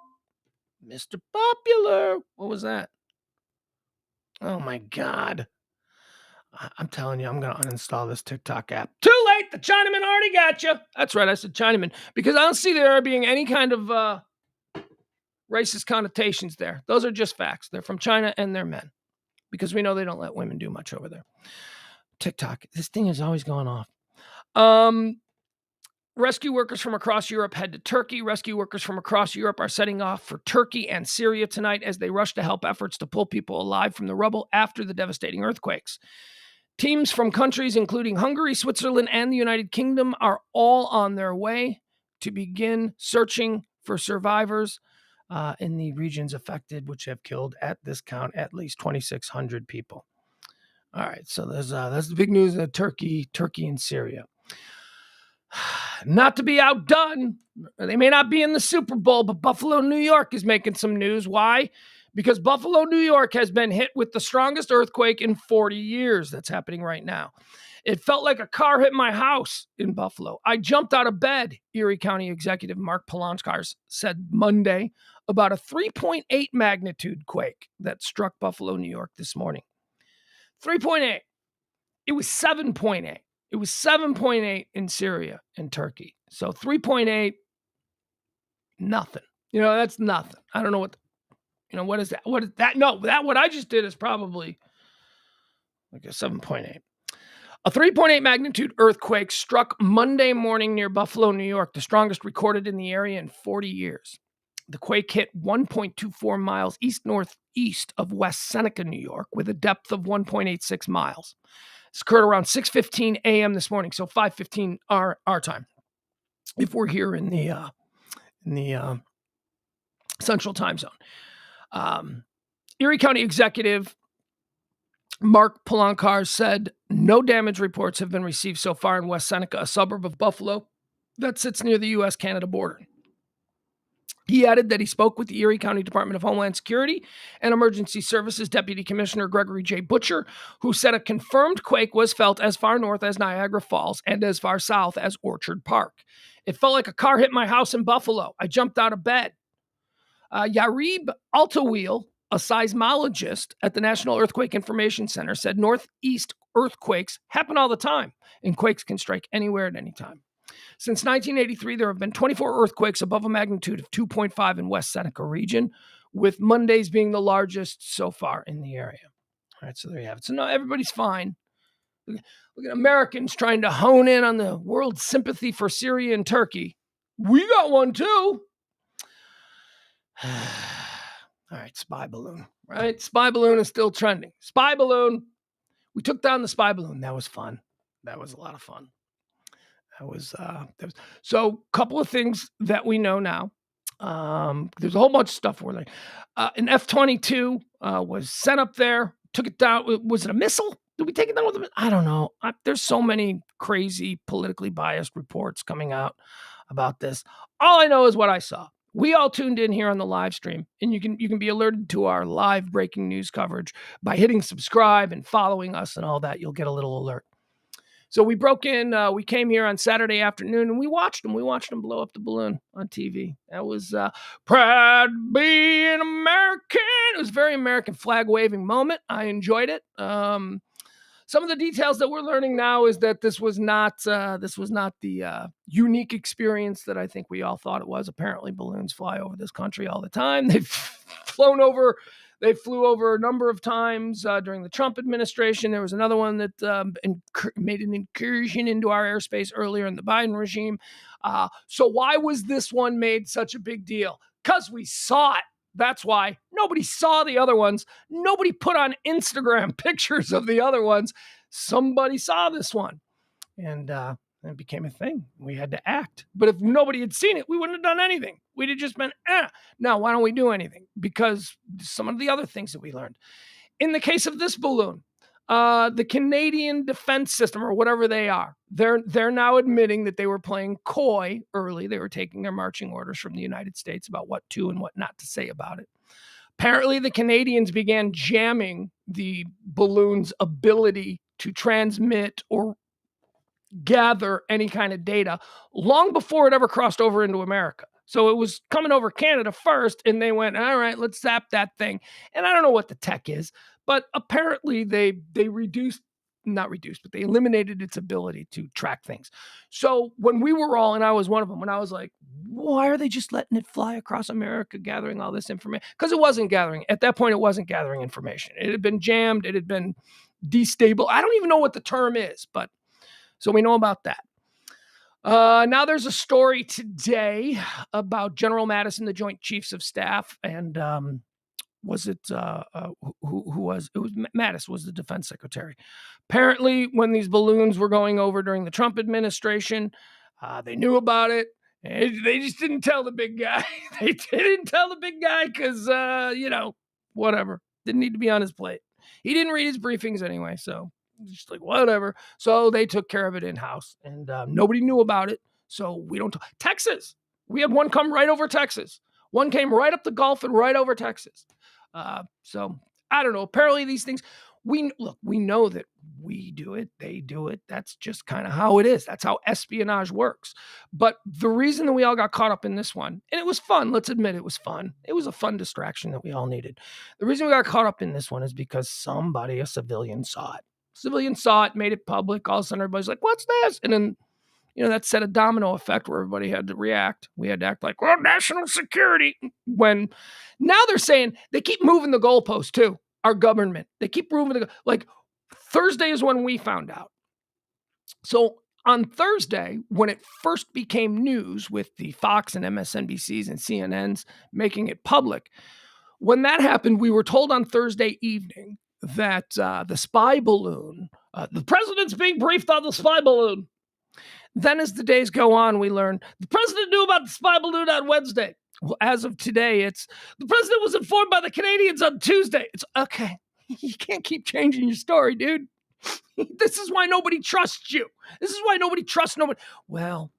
Mr. Popular. What was that? Oh my God. I'm telling you, I'm going to uninstall this TikTok app. Too late. The Chinaman already got you. That's right. I said Chinaman because I don't see there being any kind of racist connotations there. Those are just facts. They're from China and they're men, because we know they don't let women do much over there. TikTok. This thing is always going off. Rescue workers from across Europe head to Turkey. Rescue workers from across Europe are setting off for Turkey and Syria tonight as they rush to help efforts to pull people alive from the rubble after the devastating earthquakes. Teams from countries including Hungary, Switzerland, and the United Kingdom are all on their way to begin searching for survivors in the regions affected, which have killed, at this count, at least 2,600 people. All right, so that's the big news of Turkey and Syria. Not to be outdone, they may not be in the Super Bowl, but Buffalo, New York is making some news. Why? Because Buffalo, New York has been hit with the strongest earthquake in 40 years that's happening right now. It felt like a car hit my house in Buffalo. I jumped out of bed, Erie County Executive Mark Poloncarz said Monday about a 3.8 magnitude quake that struck Buffalo, New York this morning. 3.8. It was 7.8. It was 7.8 in Syria and Turkey. So 3.8, nothing. That's nothing. I don't know what... what is that? What is that? No, what I just did is probably like a 7.8. A 3.8 magnitude earthquake struck Monday morning near Buffalo, New York, the strongest recorded in the area in 40 years. The quake hit 1.24 miles east-northeast of West Seneca, New York, with a depth of 1.86 miles. This occurred around 6:15 a.m. this morning, so 5:15 our time, if we're here in the Central Time Zone. Erie County Executive Mark Poloncarz said no damage reports have been received so far in West Seneca, a suburb of Buffalo that sits near the U.S.-Canada border. He added that he spoke with the Erie County Department of Homeland Security and Emergency Services Deputy Commissioner Gregory J. Butcher, who said a confirmed quake was felt as far north as Niagara Falls and as far south as Orchard Park. It felt like a car hit my house in Buffalo. I jumped out of bed. Yarib Altawil, a seismologist at the National Earthquake Information Center, said northeast earthquakes happen all the time, and quakes can strike anywhere at any time. Since 1983, there have been 24 earthquakes above a magnitude of 2.5 in West Seneca region, with Mondays being the largest so far in the area. All right, so there you have it. So now everybody's fine. Look at Americans trying to hone in on the world's sympathy for Syria and Turkey. We got one too. All right, spy balloon. Right? Spy balloon is still trending. Spy balloon. We took down the spy balloon. That was fun. That was a lot of fun. That was so a couple of things that we know now. There's a whole bunch of stuff we're like. An F-22 was sent up there, took it down. Was it a missile? Did we take it down with a missile? I don't know. There's so many crazy politically biased reports coming out about this. All I know is what I saw. We all tuned in here on the live stream, and you can be alerted to our live breaking news coverage by hitting subscribe and following us and all that. You'll get a little alert. So we broke in, we came here on Saturday afternoon and we watched them. We watched them blow up the balloon on TV. That was proud to be an American. It was a very American flag waving moment. I enjoyed it. Some of the details that we're learning now is that this was not the unique experience that I think we all thought it was. Apparently, balloons fly over this country all the time. They flew over a number of times during the Trump administration. There was another one that made an incursion into our airspace earlier in the Biden regime. So why was this one made such a big deal? Because we saw it. That's why. Nobody saw the other ones. Nobody put on Instagram pictures of the other ones. Somebody saw this one. And it became a thing. We had to act. But if nobody had seen it, we wouldn't have done anything. We'd have just been, Now, why don't we do anything? Because some of the other things that we learned. In the case of this balloon, the Canadian Defense System, or whatever they are, they're now admitting that they were playing coy early. They were taking their marching orders from the United States about what to and what not to say about it. Apparently, the Canadians began jamming the balloon's ability to transmit or gather any kind of data long before it ever crossed over into America. So it was coming over Canada first, and they went, all right, let's zap that thing. And I don't know what the tech is, but apparently they eliminated its ability to track things. So when we were all, and I was one of them, when I was like, why are they just letting it fly across America, gathering all this information? Because it wasn't gathering. At that point, it wasn't gathering information. It had been jammed. It had been destabilized. I don't even know what the term is, but so we know about that. Now there's a story today about General Mattis, the Joint Chiefs of Staff, and Mattis was the defense secretary. Apparently, when these balloons were going over during the Trump administration, they knew about it. They just didn't tell the big guy. They didn't tell the big guy because, whatever. Didn't need to be on his plate. He didn't read his briefings anyway, so just like whatever. So they took care of it in-house, and nobody knew about it. So we don't Texas. We had one come right over Texas. One came right up the Gulf and right over Texas. So I don't know. Apparently these things, we know that we do it, they do it. That's just kind of how it is. That's how espionage works. But the reason that we all got caught up in this one, and it was fun, let's admit it was fun. It was a fun distraction that we all needed. The reason we got caught up in this one is because a civilian saw it. Civilian saw it, made it public. All of a sudden everybody's like, what's this? And then, that set a domino effect where everybody had to react. We had to act like, well, national security. When now they're saying they keep moving the goalposts too. Our government, they keep moving like Thursday is when we found out. So on Thursday, when it first became news with the Fox and MSNBCs and CNNs making it public, when that happened, we were told on Thursday evening that the spy balloon, the president's being briefed on the spy balloon. Then as the days go on, we learn the president knew about the spy balloon on Wednesday. Well, as of today, it's the president was informed by the Canadians on Tuesday. It's okay. You can't keep changing your story, dude. This is why nobody trusts you. This is why nobody trusts nobody. Well,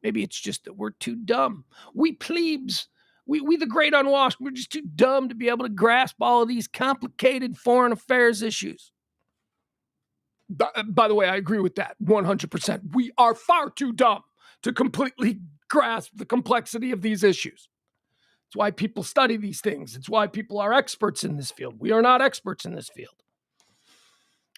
maybe it's just that we're too dumb. We plebes, we the great unwashed, we're just too dumb to be able to grasp all of these complicated foreign affairs issues. By the way, I agree with that 100%. We are far too dumb to completely grasp the complexity of these issues. It's why people study these things. It's why people are experts in this field. We are not experts in this field.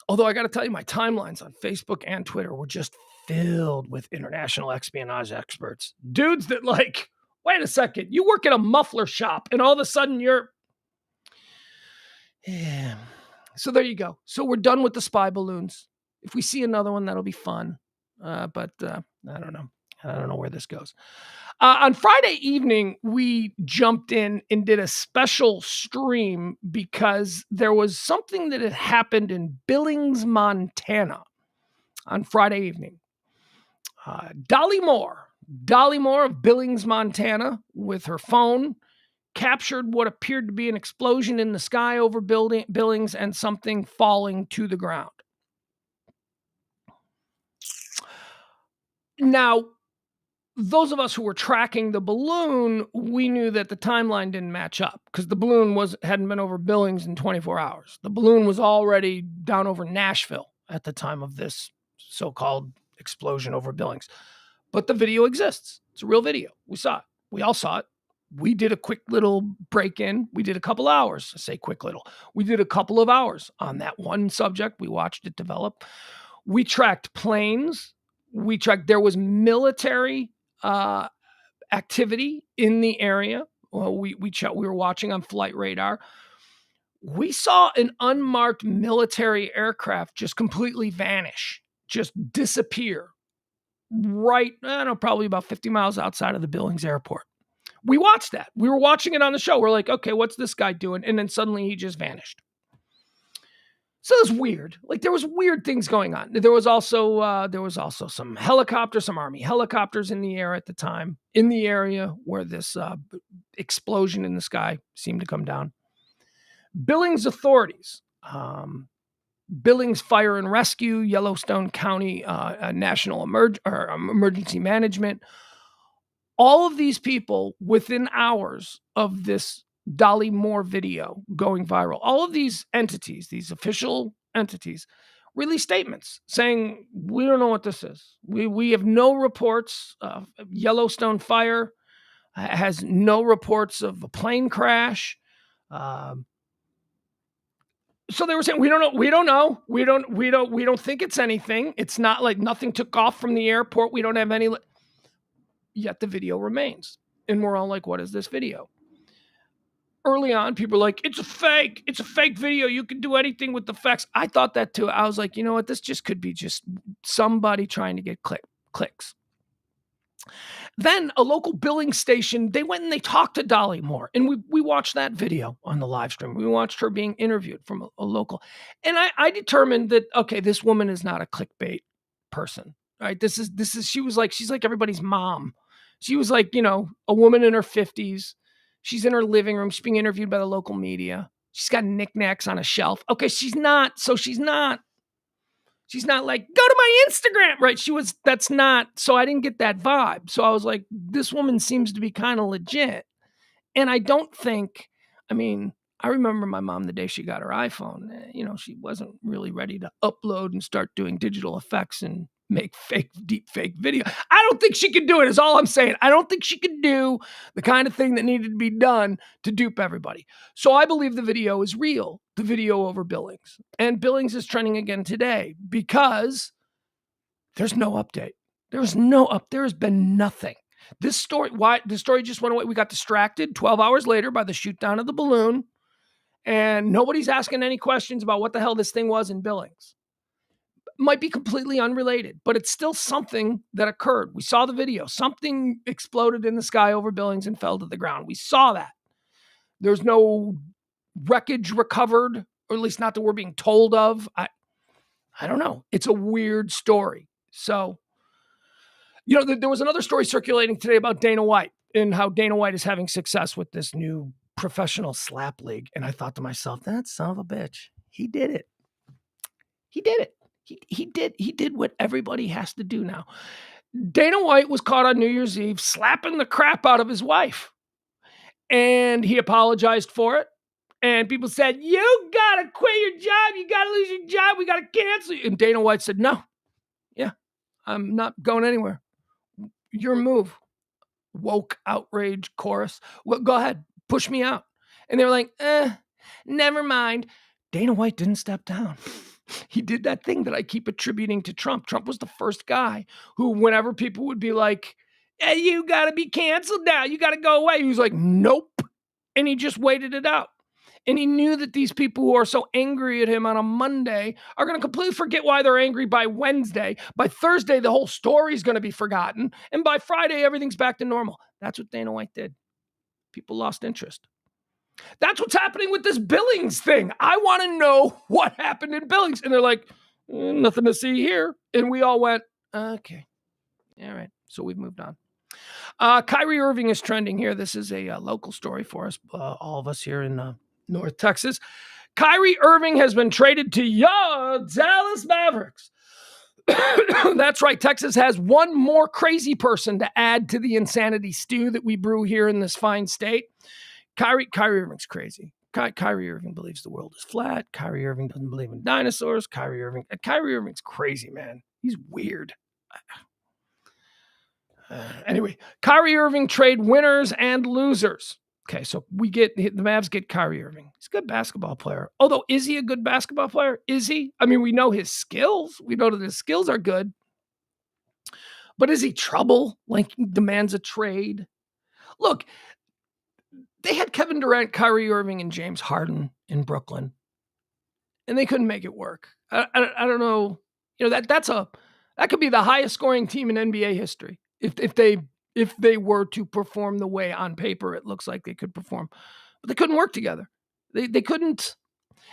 Although I got to tell you, my timelines on Facebook and Twitter were just filled with international espionage experts. Dudes that like, wait a second, you work at a muffler shop and all of a sudden you're... Yeah. So there you go. So we're done with the spy balloons. If we see another one, that'll be fun. But I don't know. I don't know where this goes. On Friday evening, we jumped in and did a special stream because there was something that had happened in Billings, Montana on Friday evening. Dolly Moore of Billings, Montana, with her phone, captured what appeared to be an explosion in the sky over Billings and something falling to the ground. Now, those of us who were tracking the balloon, we knew that the timeline didn't match up because the balloon hadn't been over Billings in 24 hours. The balloon was already down over Nashville at the time of this so-called explosion over Billings. But the video exists. It's a real video. We saw it. We all saw it. We did a quick little break-in. We did a couple hours. I say quick little. We did a couple of hours on that one subject. We watched it develop. We tracked planes. There was military activity in the area. Well, we were watching on flight radar. We saw an unmarked military aircraft just completely vanish, just disappear right, probably about 50 miles outside of the Billings airport. We watched that. We were watching it on the show. We're like, okay, what's this guy doing? And then suddenly he just vanished. So it was weird. Like, there was weird things going on. There was also some helicopters, some Army helicopters in the air at the time, in the area where this explosion in the sky seemed to come down. Billings authorities, Billings Fire and Rescue, Yellowstone County National Emergency Management, all of these people within hours of this Dolly Moore video going viral, all of these entities, these official entities, released statements saying, we don't know what this is. We have no reports. Yellowstone Fire has no reports of a plane crash. So they were saying, we don't know. We don't think it's anything. It's not like nothing took off from the airport. We don't have any. Yet the video remains. And we're all like, what is this video? Early on, people were like, it's a fake. It's a fake video. You can do anything with the facts. I thought that too. I was like, you know what? This just could be just somebody trying to get clicks. Then a local billing station, they went and they talked to Dolly Moore. And we watched that video on the live stream. We watched her being interviewed from a local. And I determined that, okay, this woman is not a clickbait person, right? She's like everybody's mom. She was like, a woman in her 50s. She's in her living room. She's being interviewed by the local media. She's got knickknacks on a shelf. Okay, she's not like, go to my Instagram, right? That's not, so I didn't get that vibe. So I was like, this woman seems to be kind of legit. And I don't think, I remember my mom the day she got her iPhone, she wasn't really ready to upload and start doing digital effects and make deep fake video. I don't think she could do it, is all I'm saying. I don't think she could do the kind of thing that needed to be done to dupe everybody. So I believe the video is real, the video over Billings. And Billings is trending again today because there's no update. There has been nothing. The story just went away. We got distracted 12 hours later by the shoot down of the balloon. And nobody's asking any questions about what the hell this thing was in Billings. Might be completely unrelated, but it's still something that occurred. We saw the video. Something exploded in the sky over Billings and fell to the ground. We saw that. There's no wreckage recovered, or at least not that we're being told of. I don't know. It's a weird story. So, there was another story circulating today about Dana White and how Dana White is having success with this new professional slap league. And I thought to myself, that son of a bitch, he did it. He did it. He did what everybody has to do now. Dana White was caught on New Year's Eve slapping the crap out of his wife. And he apologized for it. And people said, you got to quit your job. You got to lose your job. We got to cancel you. And Dana White said, no. Yeah, I'm not going anywhere. Your move. Woke outrage chorus. Well, go ahead. Push me out. And they were like, never mind. Dana White didn't step down. He did that thing that I keep attributing to Trump. Trump was the first guy who, whenever people would be like, hey, you got to be canceled now. You got to go away. He was like, nope. And he just waited it out. And he knew that these people who are so angry at him on a Monday are going to completely forget why they're angry by Wednesday. By Thursday, the whole story is going to be forgotten. And by Friday, everything's back to normal. That's what Dana White did. People lost interest. That's what's happening with this Billings thing. I want to know what happened in Billings. And they're like, nothing to see here. And we all went, okay. All right. So we've moved on. Kyrie Irving is trending here. This is a local story for us, all of us here in North Texas. Kyrie Irving has been traded to your Dallas Mavericks. That's right. Texas has one more crazy person to add to the insanity stew that we brew here in this fine state. Kyrie Irving's crazy. Kyrie Irving believes the world is flat. Kyrie Irving doesn't believe in dinosaurs. Kyrie Irving's crazy, man. He's weird. Anyway, Kyrie Irving trade winners and losers. Okay, so the Mavs get Kyrie Irving. He's a good basketball player. Although, is he a good basketball player? Is he? I mean, we know his skills. We know that his skills are good. But is he trouble? Like, demands a trade? Look, they had Kevin Durant, Kyrie Irving, and James Harden in Brooklyn, and they couldn't make it work. I don't know. That could be the highest scoring team in NBA history if they were to perform the way on paper it looks like they could perform, but they couldn't work together. They couldn't.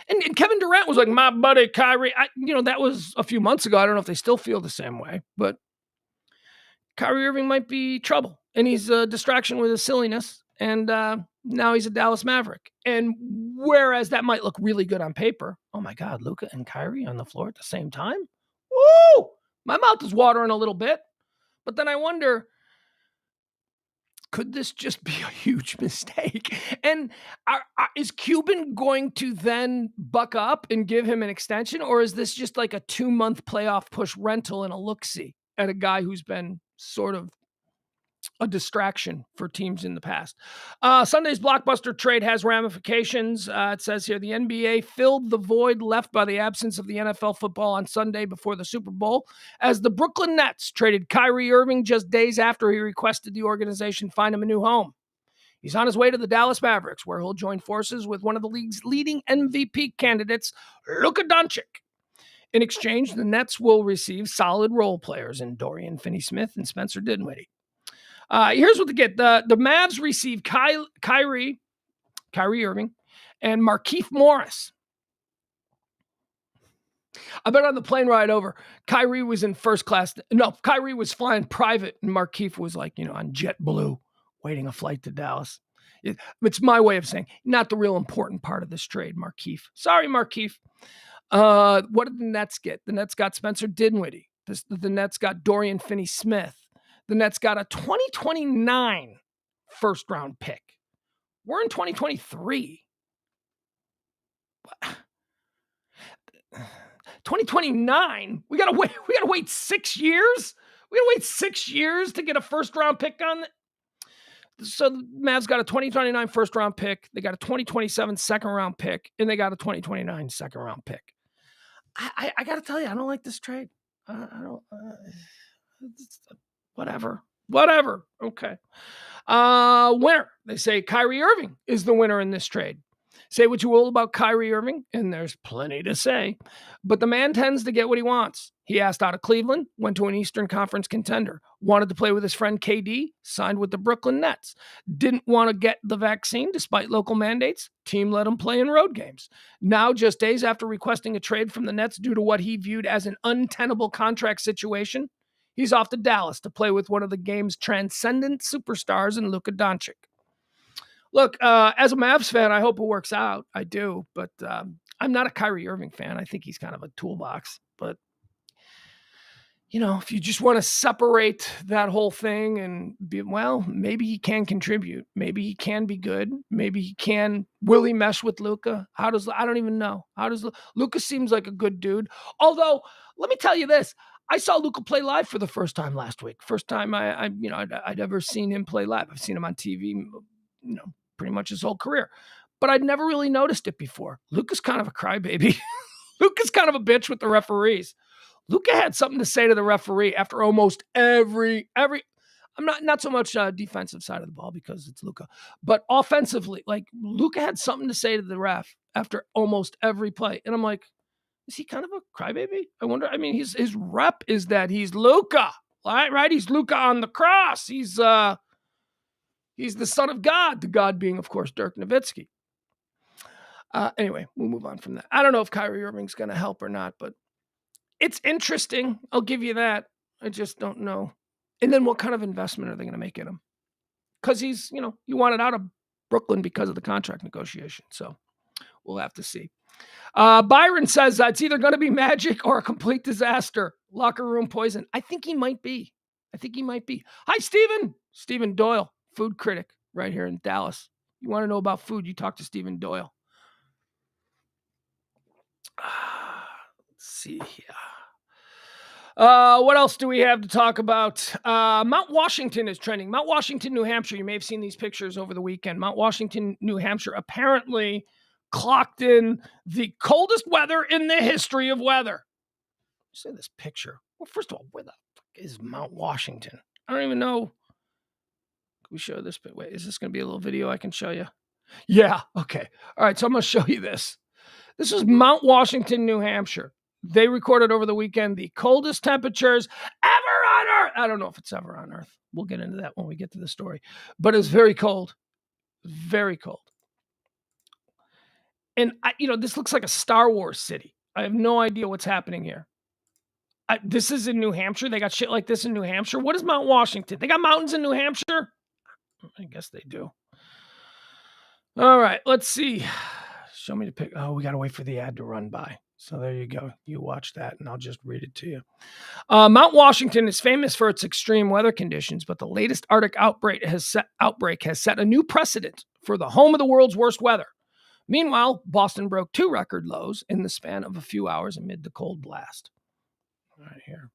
And Kevin Durant was like, my buddy Kyrie. That was a few months ago. I don't know if they still feel the same way, but Kyrie Irving might be trouble, and he's a distraction with his silliness. And now he's a Dallas Maverick. And whereas that might look really good on paper, oh my God, Luka and Kyrie on the floor at the same time? Woo! My mouth is watering a little bit. But then I wonder, could this just be a huge mistake? And is Cuban going to then buck up and give him an extension? Or is this just like a 2-month playoff push rental and a look-see at a guy who's been sort of a distraction for teams in the past? Sunday's blockbuster trade has ramifications. It says here, the NBA filled the void left by the absence of the NFL football on Sunday before the Super Bowl, as the Brooklyn Nets traded Kyrie Irving just days after he requested the organization find him a new home. He's on his way to the Dallas Mavericks, where he'll join forces with one of the league's leading MVP candidates, Luka Doncic. In exchange, the Nets will receive solid role players in Dorian Finney-Smith and Spencer Dinwiddie. Here's what they get. The Mavs receive Kyrie Irving and Markieff Morris. I bet on the plane ride over, Kyrie was in first class. No, Kyrie was flying private, and Markieff was like, on JetBlue, waiting a flight to Dallas. It's my way of saying not the real important part of this trade, Markieff. Sorry, Markieff. What did the Nets get? The Nets got Spencer Dinwiddie. The Nets got Dorian Finney-Smith. The Nets got a 2029 first-round pick. We're in 2023. 2029? We gotta wait 6 years? We gotta wait 6 years to get a first-round pick on it? So the Mavs got a 2029 first-round pick. They got a 2027 second-round pick, and they got a 2029 second-round pick. I got to tell you, I don't like this trade. I don't. Whatever. Okay. Winner. They say Kyrie Irving is the winner in this trade. Say what you will about Kyrie Irving, and there's plenty to say, but the man tends to get what he wants. He asked out of Cleveland, went to an Eastern Conference contender, wanted to play with his friend KD, signed with the Brooklyn Nets, didn't want to get the vaccine despite local mandates, team let him play in road games. Now, just days after requesting a trade from the Nets due to what he viewed as an untenable contract situation, he's off to Dallas to play with one of the game's transcendent superstars in Luka Doncic. Look, as a Mavs fan, I hope it works out. I do, but I'm not a Kyrie Irving fan. I think he's kind of a toolbox. But, if you just want to separate that whole thing and maybe he can contribute. Maybe he can be good. Maybe he can. Will he mesh with Luka? I don't even know. Luka seems like a good dude. Although, let me tell you this. I saw Luka play live for the first time last week. First time I'd ever seen him play live. I've seen him on TV, pretty much his whole career. But I'd never really noticed it before. Luka's kind of a crybaby. Luka's kind of a bitch with the referees. Luka had something to say to the referee after almost every I'm not so much defensive side of the ball because it's Luka, but offensively, like Luka had something to say to the ref after almost every play. And I'm like, is he kind of a crybaby? I wonder. I mean, his rep is that he's Luka, right? He's Luka on the cross. He's the son of God, the God being, of course, Dirk Nowitzki. Anyway, we'll move on from that. I don't know if Kyrie Irving's going to help or not, but it's interesting. I'll give you that. I just don't know. And then what kind of investment are they going to make in him? Because he's, you wanted out of Brooklyn because of the contract negotiation. So we'll have to see. Byron says it's either going to be magic or a complete disaster. Locker room poison. I think he might be. Hi, Stephen. Stephen Doyle, food critic right here in Dallas. You want to know about food, you talk to Stephen Doyle. Let's see here. What else do we have to talk about? Mount Washington is trending. Mount Washington, New Hampshire. You may have seen these pictures over the weekend. Mount Washington, New Hampshire apparently clocked in the coldest weather in the history of weather. See this picture. Well, first of all, where the fuck is Mount Washington? I don't even know. Can we show this? Wait, is this going to be a little video I can show you? Yeah, okay. All right, so I'm going to show you this. This is Mount Washington, New Hampshire. They recorded over the weekend the coldest temperatures ever on Earth. I don't know if it's ever on Earth. We'll get into that when we get to the story. But it's very cold. Very cold. And, this looks like a Star Wars city. I have no idea what's happening here. This is in New Hampshire. They got shit like this in New Hampshire. What is Mount Washington? They got mountains in New Hampshire? I guess they do. All right, let's see. Show me the pic. Oh, we got to wait for the ad to run by. So there you go. You watch that, and I'll just read it to you. Mount Washington is famous for its extreme weather conditions, but the latest Arctic outbreak has set a new precedent for the home of the world's worst weather. Meanwhile, Boston broke 2 record lows in the span of a few hours amid the cold blast. Right here.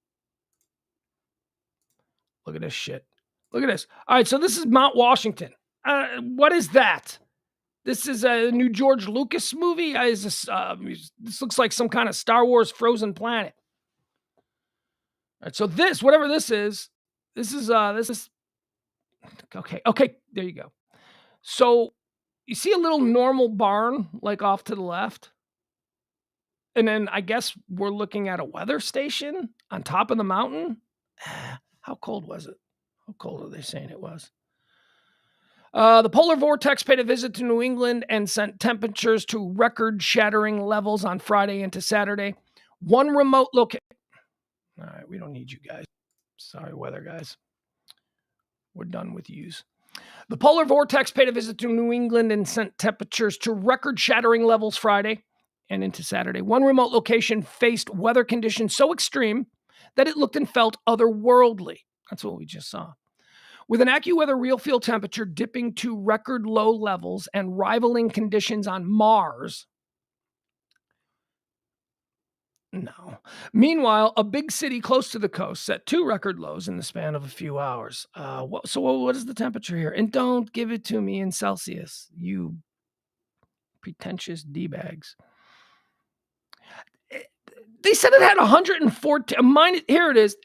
Look at this shit. Look at this. All right, so this is Mount Washington. What is that? This is a new George Lucas movie. This looks like some kind of Star Wars frozen planet. All right, so whatever this is okay. Okay, there you go. So you see a little normal barn like off to the left, and then I guess we're looking at a weather station on top of the mountain. How cold was it? How cold are they saying it was? The polar vortex paid a visit to New England and sent temperatures to record-shattering levels on Friday into Saturday. One remote location. All right, we don't need you guys. Sorry, weather guys. We're done with yous. The polar vortex paid a visit to New England and sent temperatures to record-shattering levels Friday and into Saturday. One remote location faced weather conditions so extreme that it looked and felt otherworldly. That's what we just saw. With an AccuWeather real field temperature dipping to record low levels and rivaling conditions on Mars. No. Meanwhile, a big city close to the coast set 2 record lows in the span of a few hours. So what is the temperature here? And don't give it to me in Celsius, you pretentious D-bags. They said it had 114. Here it is.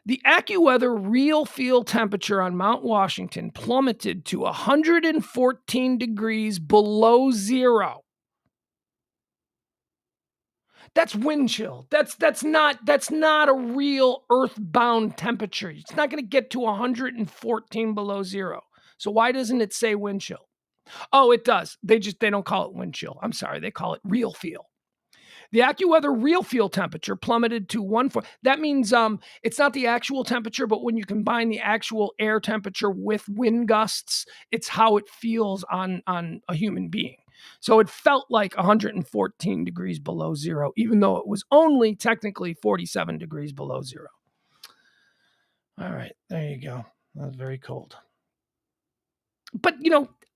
The AccuWeather real field temperature on Mount Washington plummeted to 114 degrees below zero. That's wind chill. That's not a real earthbound temperature. It's not going to get to 114 below zero. So why doesn't it say wind chill? Oh, it does. They don't call it wind chill. I'm sorry. They call it real feel. The AccuWeather real field temperature plummeted to 1.4. That means it's not the actual temperature, but when you combine the actual air temperature with wind gusts, it's how it feels on a human being. So it felt like 114 degrees below zero, even though it was only technically 47 degrees below zero. All right, there you go. That was very cold. But,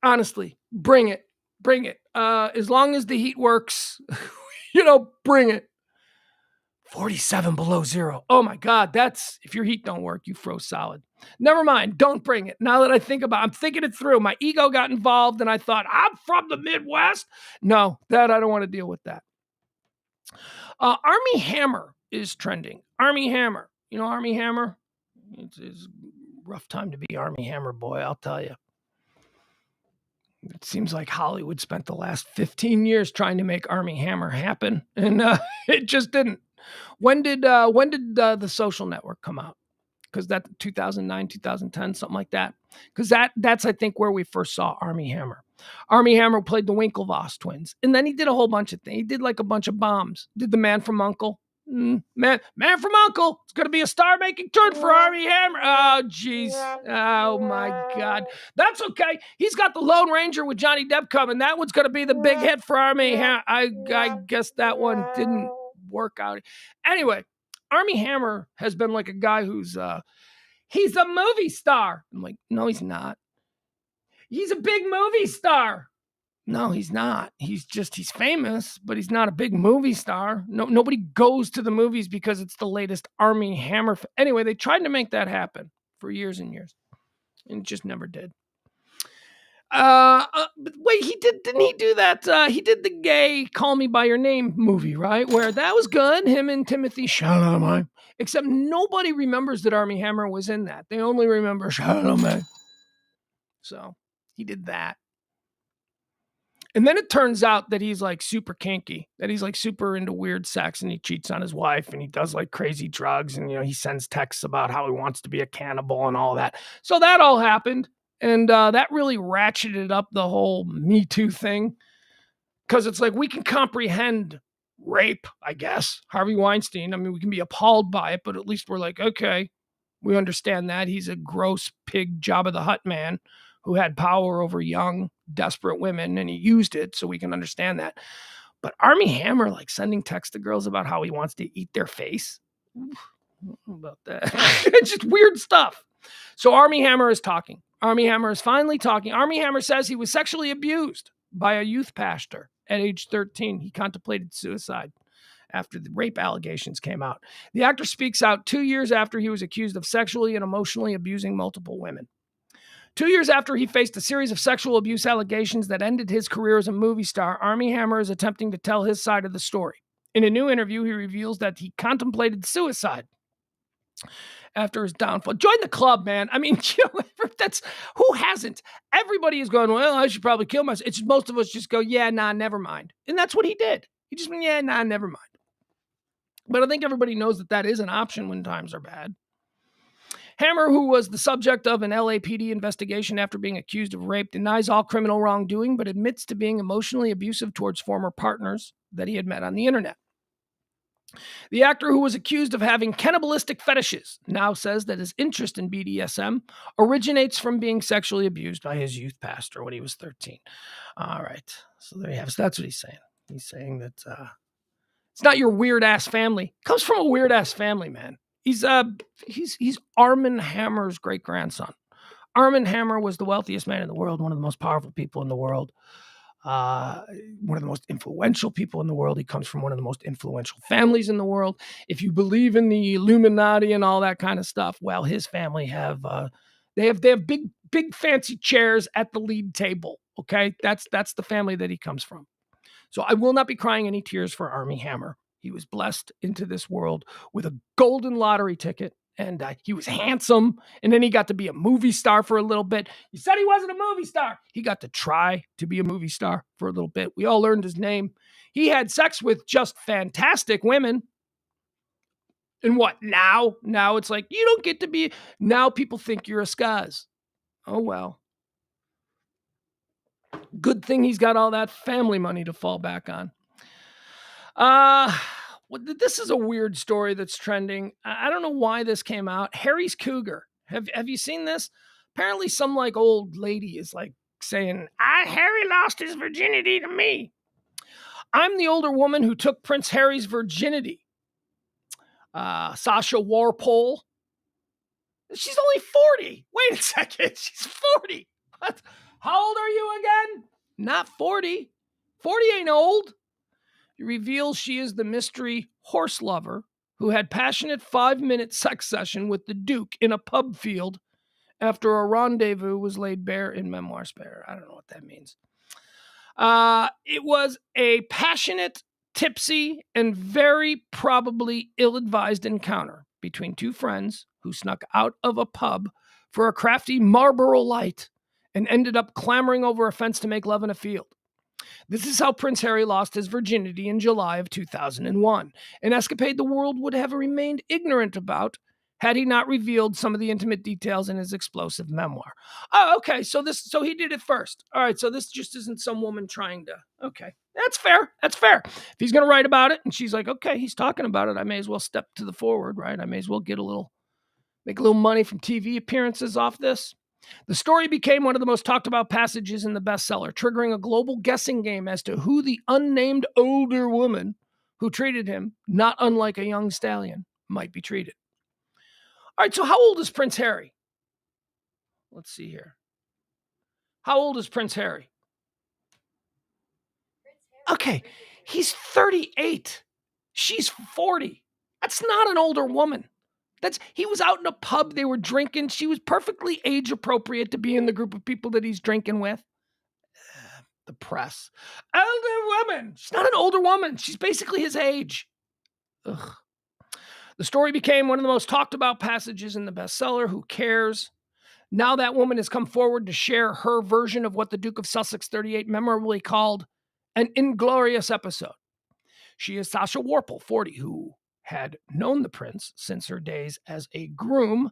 honestly, bring it. Bring it. As long as the heat works, bring it. 47 below zero. Oh my God, if your heat don't work, you froze solid. Never mind, don't bring it. Now that I think about it, I'm thinking it through. My ego got involved and I thought, I'm from the Midwest. No, I don't want to deal with that. Armie Hammer is trending. Armie Hammer. You know Armie Hammer? It's a rough time to be Armie Hammer, boy, I'll tell you. It seems like Hollywood spent the last 15 years trying to make Armie Hammer happen, and it just didn't. When did The Social Network come out? Because that 2009, 2010, something like that. Because that's I think where we first saw Armie Hammer. Armie Hammer played the Winklevoss twins, and then he did a whole bunch of things. He did like a bunch of bombs. Did The Man from U.N.C.L.E. Man from U.N.C.L.E. It's going to be a star-making turn for Armie Hammer. Oh, jeez. Oh, my God. That's okay. He's got the Lone Ranger with Johnny Depp coming. That one's going to be the big hit for Armie Hammer. I guess that one didn't work out. Anyway, Armie Hammer has been like a guy who's, he's a movie star. I'm like, no, he's not. He's a big movie star. No, he's not. He's famous, but he's not a big movie star. Nobody goes to the movies because it's the latest Armie Hammer. Anyway, they tried to make that happen for years and years, and it just never did. But wait, didn't he do that? He did the gay Call Me By Your Name movie, right? Where that was good, him and Timothy Chalamet. Except nobody remembers that Armie Hammer was in that. They only remember Chalamet. So he did that. And then it turns out that he's like super kinky, that he's like super into weird sex, and he cheats on his wife, and he does like crazy drugs, and he sends texts about how he wants to be a cannibal and all that. So that all happened, and that really ratcheted up the whole Me Too thing, because it's like we can comprehend rape, I guess. Harvey Weinstein, I mean, we can be appalled by it, but at least we're like, okay, we understand that he's a gross pig Jabba the Hutt man who had power over young, desperate women, and he used it, so we can understand that. But Armie Hammer, like sending texts to girls about how he wants to eat their face, about that. It's just weird stuff. So Armie Hammer is talking. Armie Hammer is finally talking. Armie Hammer says he was sexually abused by a youth pastor at age 13. He contemplated suicide after the rape allegations came out. The actor speaks out 2 years after he was accused of sexually and emotionally abusing multiple women. 2 years after he faced a series of sexual abuse allegations that ended his career as a movie star, Armie Hammer is attempting to tell his side of the story. In a new interview, he reveals that he contemplated suicide after his downfall. Join the club, man. I mean, that's who hasn't. Everybody is going, well, I should probably kill myself. It's most of us just go, yeah, nah, never mind. And that's what he did. He just went, yeah, nah, never mind. But I think everybody knows that is an option when times are bad. Hammer, who was the subject of an LAPD investigation after being accused of rape, denies all criminal wrongdoing, but admits to being emotionally abusive towards former partners that he had met on the internet. The actor, who was accused of having cannibalistic fetishes, now says that his interest in BDSM originates from being sexually abused by his youth pastor when he was 13. All right. So there you have it. So that's what he's saying. He's saying that it's not your weird-ass family. It comes from a weird-ass family, man. He's Armand Hammer's great-grandson. Armand Hammer was the wealthiest man in the world, one of the most powerful people in the world, one of the most influential people in the world. He comes from one of the most influential families in the world. If you believe in the Illuminati and all that kind of stuff, well, his family have big fancy chairs at the lead table. Okay, that's the family that he comes from. So I will not be crying any tears for Armie Hammer. He was blessed into this world with a golden lottery ticket, and he was handsome, and then he got to be a movie star for a little bit. He said he wasn't a movie star. He got to try to be a movie star for a little bit. We all learned his name. He had sex with just fantastic women. And what, now? Now it's like, you don't get to be... Now people think you're a scuzz. Oh, well. Good thing he's got all that family money to fall back on. This is a weird story that's trending. I don't know why this came out. Harry's Cougar. Have you seen this? Apparently some like old lady is like saying, Harry lost his virginity to me. I'm the older woman who took Prince Harry's virginity. Sasha Warpole. She's only 40. Wait a second. She's 40. What? How old are you again? Not 40. 40 ain't old. He reveals she is the mystery horse lover who had passionate 5-minute sex session with the Duke in a pub field after a rendezvous was laid bare in Memoir Spare. I don't know what that means. It was a passionate, tipsy, and very probably ill-advised encounter between two friends who snuck out of a pub for a crafty Marlboro Light and ended up clambering over a fence to make love in a field. This is how Prince Harry lost his virginity in July of 2001, an escapade the world would have remained ignorant about had he not revealed some of the intimate details in his explosive memoir. Oh, okay, so he did it first. All right, so this just isn't some woman trying to... Okay, that's fair. That's fair. If he's going to write about it and she's like, okay, he's talking about it, I may as well step to the forward, right? I may as well make a little money from TV appearances off this. The story became one of the most talked about passages in the bestseller, triggering a global guessing game as to who the unnamed older woman who treated him, not unlike a young stallion, might be treated. All right, so how old is Prince Harry? Let's see here. How old is Prince Harry? Okay, he's 38. She's 40. That's not an older woman. He was out in a pub, they were drinking. She was perfectly age appropriate to be in the group of people that he's drinking with. The press. Older woman. She's not an older woman. She's basically his age. Ugh. The story became one of the most talked about passages in the bestseller. Who cares? Now that woman has come forward to share her version of what the Duke of Sussex 38 memorably called an inglorious episode. She is Sasha Warple, 40, who had known the prince since her days as a groom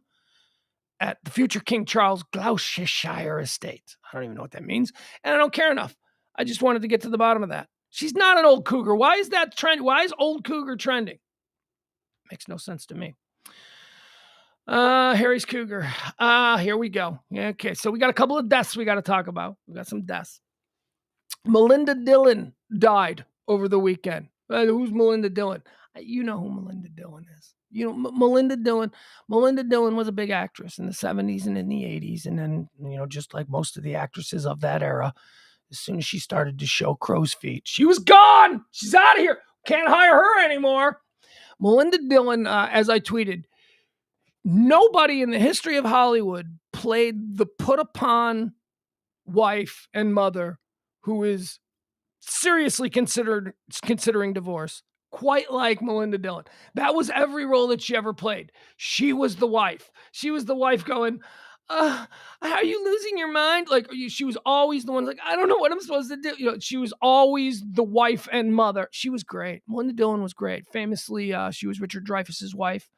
at the future King Charles Gloucestershire estate. I don't even know what that means, and I don't care enough. I just wanted to get to the bottom of that. She's not an old cougar. Why is that trend? Why is old cougar trending? Makes no sense to me. Harry's cougar. Here we go. Yeah, okay, so we got a couple of deaths we got to talk about. We got some deaths. Melinda Dillon died over the weekend. Who's Melinda Dillon? You know who Melinda Dillon is. You know, Melinda Dillon. Melinda Dillon was a big actress in the 70s and in the 80s. And then, just like most of the actresses of that era, as soon as she started to show crow's feet, she was gone. She's out of here. Can't hire her anymore. Melinda Dillon, as I tweeted, nobody in the history of Hollywood played the put upon wife and mother who is seriously considering divorce quite like Melinda Dillon. That was every role that she ever played. She was the wife. She was the wife going, are you losing your mind? Like, she was always the one like, I don't know what I'm supposed to do. She was always the wife and mother. She was great. Melinda Dillon was great. Famously, she was Richard Dreyfuss's wife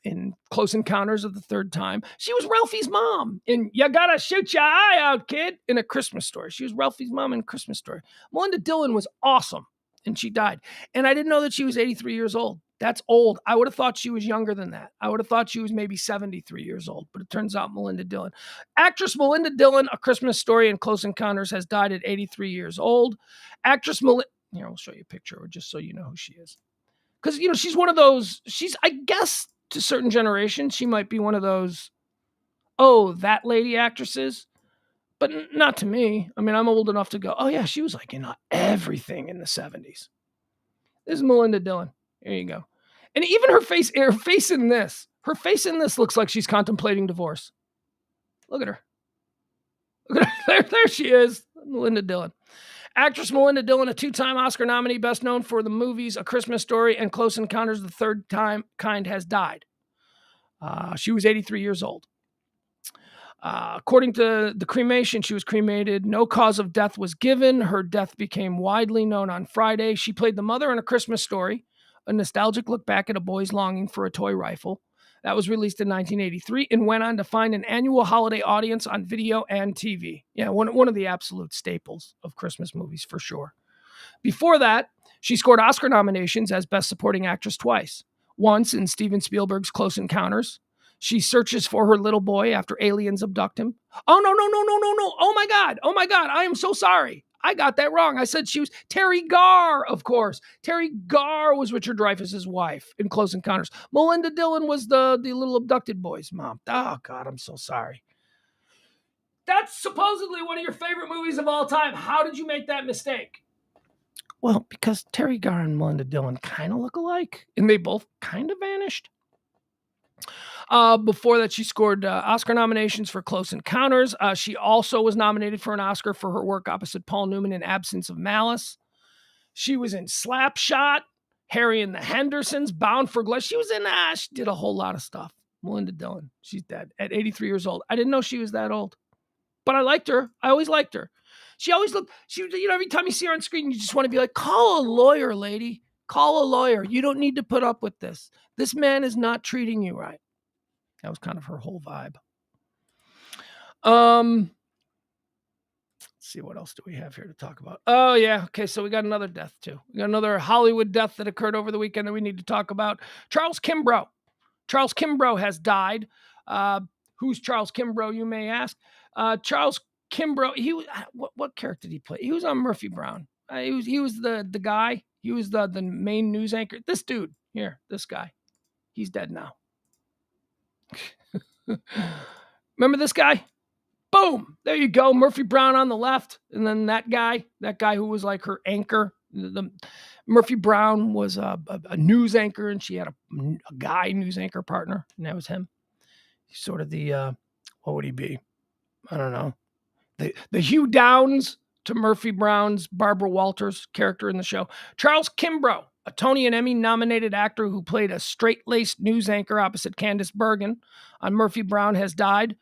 in Close Encounters of the Third Time. She was Ralphie's mom in You Gotta Shoot Your Eye Out, Kid, in A Christmas Story. She was Ralphie's mom in A Christmas Story. Melinda Dillon was awesome, and she died. And I didn't know that she was 83 years old. That's old. I would have thought she was younger than that. I would have thought she was maybe 73 years old, but it turns out Melinda Dillon. Actress Melinda Dillon, A Christmas Story and Close Encounters, has died at 83 years old. Actress Melinda... Here, I'll show you a picture just so you know who she is. Because, she's one of those... I guess... to certain generations, she might be one of those, that lady actresses, but not to me. I mean, I'm old enough to go, oh yeah, she was like in everything in the 70s. This is Melinda Dillon. There you go. And even her face in this looks like she's contemplating divorce. Look at her. Look at her. There she is, Melinda Dillon. Actress Melinda Dillon, a 2-time Oscar nominee, best known for the movies A Christmas Story and Close Encounters of the Third Kind, has died. She was 83 years old. According to the cremation, she was cremated. No cause of death was given. Her death became widely known on Friday. She played the mother in A Christmas Story, a nostalgic look back at a boy's longing for a toy rifle. That was released in 1983 and went on to find an annual holiday audience on video and TV. Yeah, one of the absolute staples of Christmas movies for sure. Before that, she scored Oscar nominations as Best Supporting Actress twice. Once in Steven Spielberg's Close Encounters. She searches for her little boy after aliens abduct him. Oh, no. Oh, my God. I am so sorry. I got that wrong. I said she was Terry Garr, of course. Terry Garr was Richard Dreyfuss's wife in Close Encounters. Melinda Dillon was the little abducted boy's mom. Oh, God, I'm so sorry. That's supposedly one of your favorite movies of all time. How did you make that mistake? Well, because Terry Garr and Melinda Dillon kind of look alike, and they both kind of vanished. Before that, she scored Oscar nominations for Close Encounters. She also was nominated for an Oscar for her work opposite Paul Newman in Absence of Malice. She was in Slapshot, Harry and the Hendersons, Bound for Glory. She was in she did a whole lot of stuff. Melinda Dillon, she's dead at 83 years old. I didn't know she was that old, but I liked her. I always liked her. She always looked, every time you see her on screen, you just want to be like, call a lawyer, lady. Call a lawyer. You don't need to put up with this. This man is not treating you right. That was kind of her whole vibe. Let's see, what else do we have here to talk about? Oh, yeah. Okay, so we got another death, too. We got another Hollywood death that occurred over the weekend that we need to talk about. Charles Kimbrough. Charles Kimbrough has died. Who's Charles Kimbrough, you may ask? Charles Kimbrough, he was, what character did he play? He was on Murphy Brown. He was the guy. He was the main news anchor. This dude here, this guy, he's dead now. Remember this guy? Boom! There you go. Murphy Brown on the left. And then that guy who was like her anchor, Murphy Brown was a news anchor, and she had a guy news anchor partner, and that was him. He's sort of the what would he be? I don't know. The Hugh Downs to Murphy Brown's Barbara Walters character in the show. Charles Kimbrough, a Tony and Emmy-nominated actor who played a straight-laced news anchor opposite Candice Bergen on Murphy Brown, has died.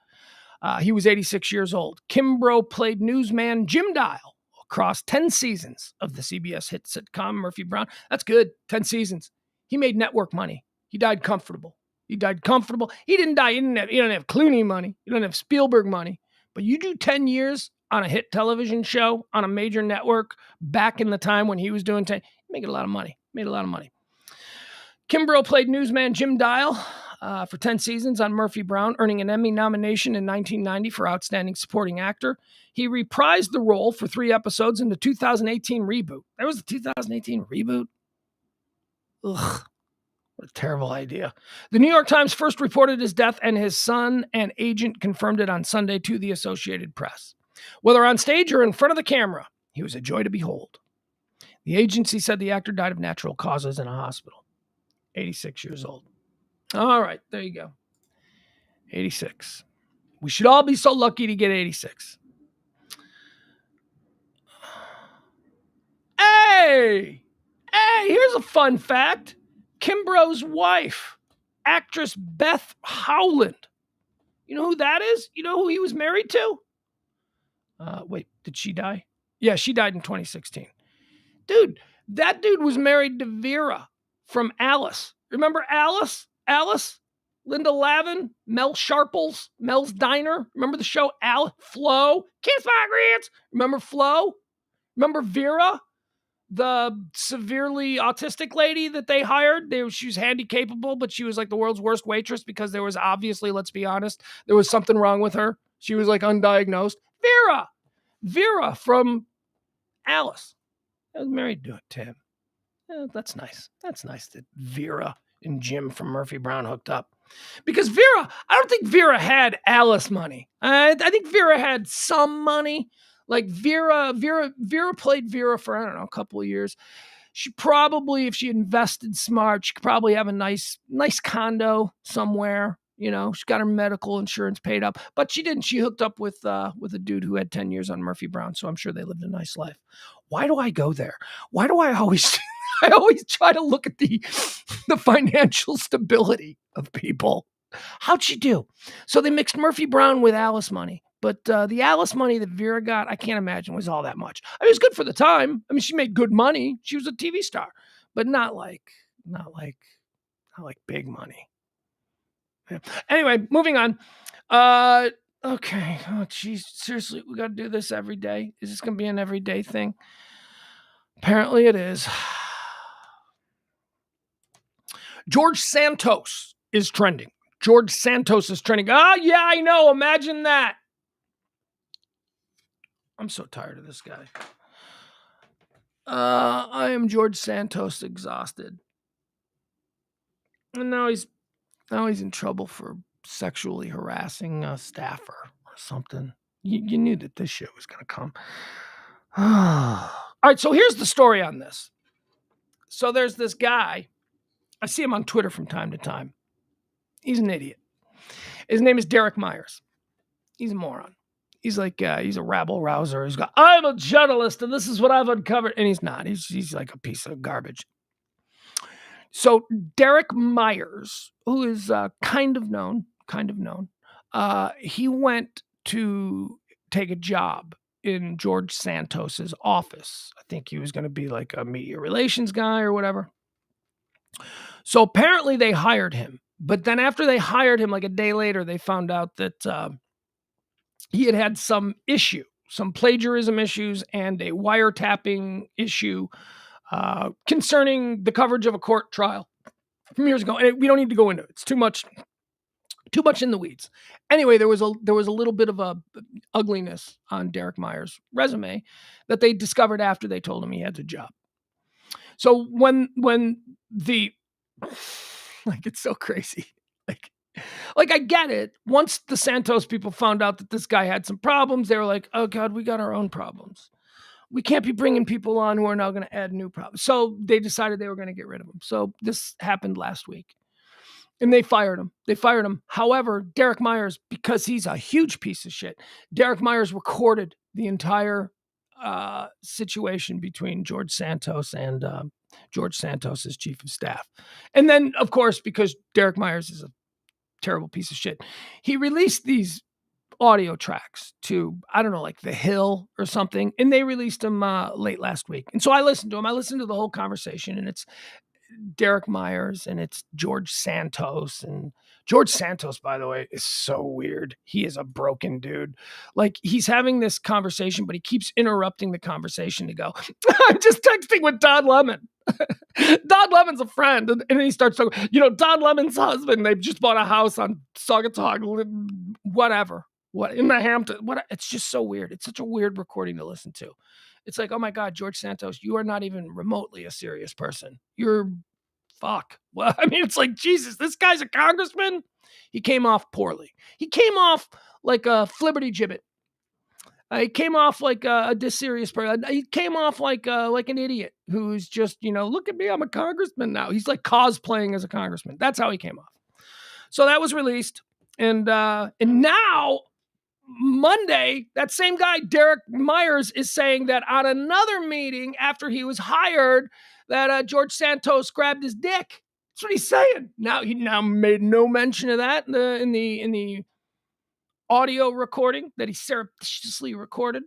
He was 86 years old. Kimbrough played newsman Jim Dial across 10 seasons of the CBS hit sitcom Murphy Brown. That's good, 10 seasons. He made network money. He died comfortable. He didn't die. He didn't have Clooney money. He didn't have Spielberg money. But you do 10 years on a hit television show on a major network back in the time when he was doing 10, making a lot of money. Made a lot of money. Kimbrough played newsman Jim Dial for 10 seasons on Murphy Brown, earning an Emmy nomination in 1990 for Outstanding Supporting Actor. He reprised the role for 3 episodes in the 2018 reboot. There was a 2018 reboot? Ugh. What a terrible idea. The New York Times first reported his death, and his son and agent confirmed it on Sunday to the Associated Press. Whether on stage or in front of the camera, he was a joy to behold. The agency said the actor died of natural causes in a hospital. 86 years old. All right, there you go. 86. We should all be so lucky to get 86. Hey, here's a fun fact. Kimbrough's wife, actress Beth Howland. You know who that is? You know who he was married to? Wait, did she die? Yeah, she died in 2016. Dude, that dude was married to Vera from Alice. Remember Alice? Linda Lavin, Mel Sharples, Mel's Diner. Remember the show Flo? Kiss my grits. Remember Flo? Remember Vera? The severely autistic lady that they hired. She was handy capable, but she was like the world's worst waitress because there was obviously, let's be honest, there was something wrong with her. She was like undiagnosed. Vera from Alice. I was married to him. That's nice. That's nice that Vera and Jim from Murphy Brown hooked up. Because Vera, I don't think Vera had Alice money. I think Vera had some money. Like Vera played Vera for, I don't know, a couple of years. She probably, if she invested smart, she could probably have a nice condo somewhere. You know, she got her medical insurance paid up, but she didn't. She hooked up with a dude who had 10 years on Murphy Brown. So I'm sure they lived a nice life. Why do I go there? Why do I always, I always try to look at the financial stability of people. How'd she do? So they mixed Murphy Brown with Alice money. But the Alice money that Vera got, I can't imagine was all that much. I mean, it was good for the time. I mean, she made good money. She was a TV star, but not like big money. Yeah. Anyway, moving on. Okay. Oh, geez. Seriously, we got to do this every day. Is this going to be an everyday thing? Apparently it is. George Santos is trending. George Santos is trending. Oh, yeah, I know. Imagine that. I'm so tired of this guy. I am George Santos exhausted. And now he's in trouble for sexually harassing a staffer or something. You knew that this shit was going to come. All right, so here's the story on this. So there's this guy. I see him on Twitter from time to time. He's an idiot. His name is Derek Myers. He's a moron. He's like, he's a rabble rouser. He's got, I'm a journalist and this is what I've uncovered. And he's not. He's like a piece of garbage. So Derek Myers, who is kind of known, he went to take a job in George Santos's office. I think he was going to be like a media relations guy or whatever. So apparently they hired him. But then after they hired him, like a day later, they found out that he had some issue, some plagiarism issues and a wiretapping issue concerning the coverage of a court trial from years ago. And we don't need to go into it. It's too much in the weeds. Anyway, there was a little bit of a ugliness on Derek Myers' resume that they discovered after they told him he had the job. So when the, like, it's so crazy. Like I get it. Once the Santos people found out that this guy had some problems, they were like, oh God, we got our own problems. we can't be bringing people on who are now going to add new problems. So they decided they were going to get rid of him. So this happened last week. And they fired him. However, Derek Myers, because he's a huge piece of shit, Derek Myers recorded the entire situation between George Santos and George Santos' chief of staff. And then, of course, because Derek Myers is a terrible piece of shit, he released these audio tracks to, I don't know, like The Hill or something. And they released them late last week. And so I listened to them. I listened to the whole conversation, and it's Derek Myers and it's George Santos. And George Santos, by the way, is so weird. He is a broken dude. Like, he's having this conversation, but he keeps interrupting the conversation to go, I'm just texting with Don Lemon. Don Lemon's a friend. And then he starts talking, Don Lemon's husband, they just bought a house on Saugatuck, whatever. What in the Hampton? What? It's just so weird. It's such a weird recording to listen to. It's like, oh my God, George Santos, you are not even remotely a serious person. You're fuck. Well, I mean, it's like, Jesus, this guy's a congressman. He came off poorly. He came off like a flibberty gibbet. He came off like a disserious person. He came off like an idiot who's just, look at me, I'm a congressman now. He's like cosplaying as a congressman. That's how he came off. So that was released. And now, Monday, that same guy, Derek Myers, is saying that on another meeting after he was hired, that George Santos grabbed his dick. That's what he's saying. Now he made no mention of that in the audio recording that he surreptitiously recorded.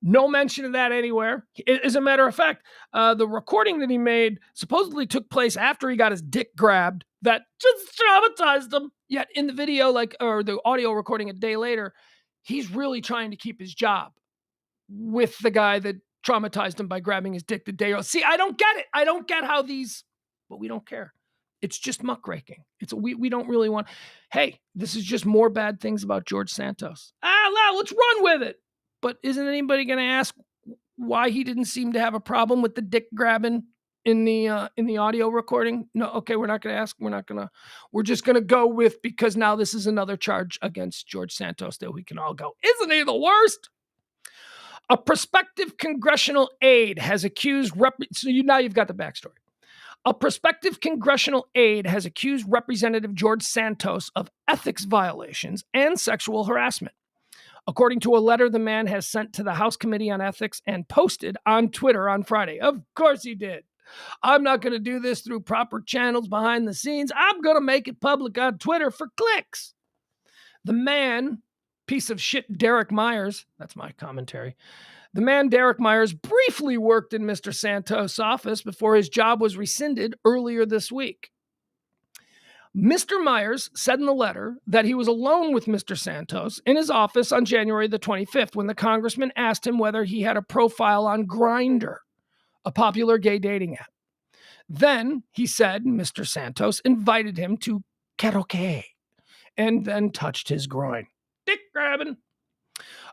No mention of that anywhere. As a matter of fact, the recording that he made supposedly took place after he got his dick grabbed. That just traumatized him. Yet in the video, or the audio recording a day later, he's really trying to keep his job with the guy that traumatized him by grabbing his dick the day. See, I don't get it. I don't get how but we don't care. It's just muckraking. We don't really want. Hey, this is just more bad things about George Santos. Let's run with it. But isn't anybody going to ask why he didn't seem to have a problem with the dick grabbing in the audio recording? No, okay, we're not going to ask. We're just going to go with, because now this is another charge against George Santos that we can all go, isn't he the worst? A prospective congressional aide has accused, now you've got the backstory. A prospective congressional aide has accused Representative George Santos of ethics violations and sexual harassment. According to a letter the man has sent to the House Committee on Ethics and posted on Twitter on Friday. Of course he did. I'm not going to do this through proper channels behind the scenes. I'm going to make it public on Twitter for clicks. The man, piece of shit Derek Myers, that's my commentary. The man, Derek Myers, briefly worked in Mr. Santos' office before his job was rescinded earlier this week. Mr. Myers said in the letter that he was alone with Mr. Santos in his office on January the 25th when the congressman asked him whether he had a profile on Grindr, a popular gay dating app. Then, he said, Mr. Santos invited him to karaoke and then touched his groin, dick grabbing,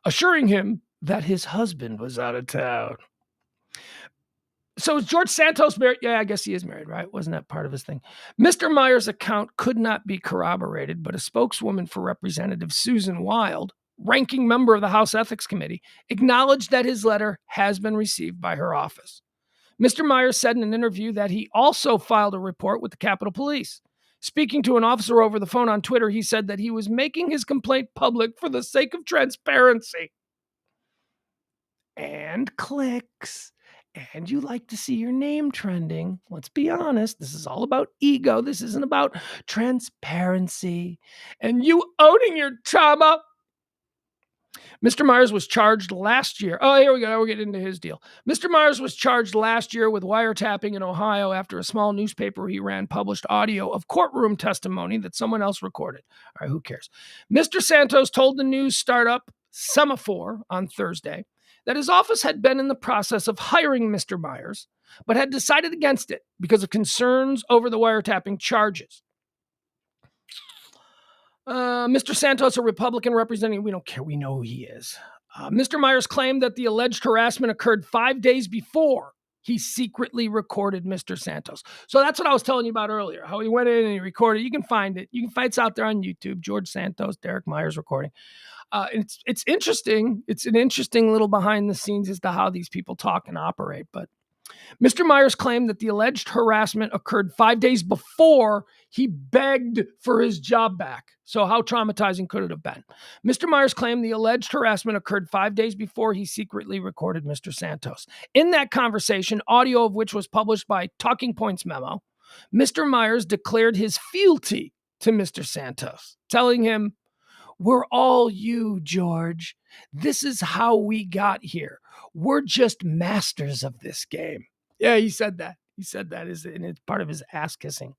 assuring him that his husband was out of town. So is George Santos married? Yeah, I guess he is married, right? Wasn't that part of his thing? Mr. Myers' account could not be corroborated, but a spokeswoman for Representative Susan Wild, ranking member of the House Ethics Committee, acknowledged that his letter has been received by her office. Mr. Myers said in an interview that he also filed a report with the Capitol Police. Speaking to an officer over the phone on Twitter, he said that he was making his complaint public for the sake of transparency. And clicks. And you like to see your name trending. Let's be honest. This is all about ego. This isn't about transparency and you owning your trauma. Mr. Myers was charged last year. Oh, here we go. We'll get into his deal. Mr. Myers was charged last year with wiretapping in Ohio after a small newspaper he ran published audio of courtroom testimony that someone else recorded. All right, who cares? Mr. Santos told the news startup Semaphore on Thursday that his office had been in the process of hiring Mr. Myers, but had decided against it because of concerns over the wiretapping charges. Mr. Santos, a Republican representing, we don't care, we know who he is. Mr. Myers claimed that the alleged harassment occurred 5 days before he secretly recorded Mr. Santos. So that's what I was telling you about earlier, how he went in and he recorded. You can find it. It's out there on YouTube. George Santos, Derek Myers recording. It's interesting. It's an interesting little behind the scenes as to how these people talk and operate. But Mr. Myers claimed that the alleged harassment occurred 5 days before he begged for his job back. So how traumatizing could it have been? Mr. Myers claimed the alleged harassment occurred 5 days before he secretly recorded Mr. Santos. In that conversation, audio of which was published by Talking Points Memo, Mr. Myers declared his fealty to Mr. Santos, telling him, "We're all you, George. This is how we got here. We're just masters of this game." Yeah, he said that. And it's part of his ass kissing.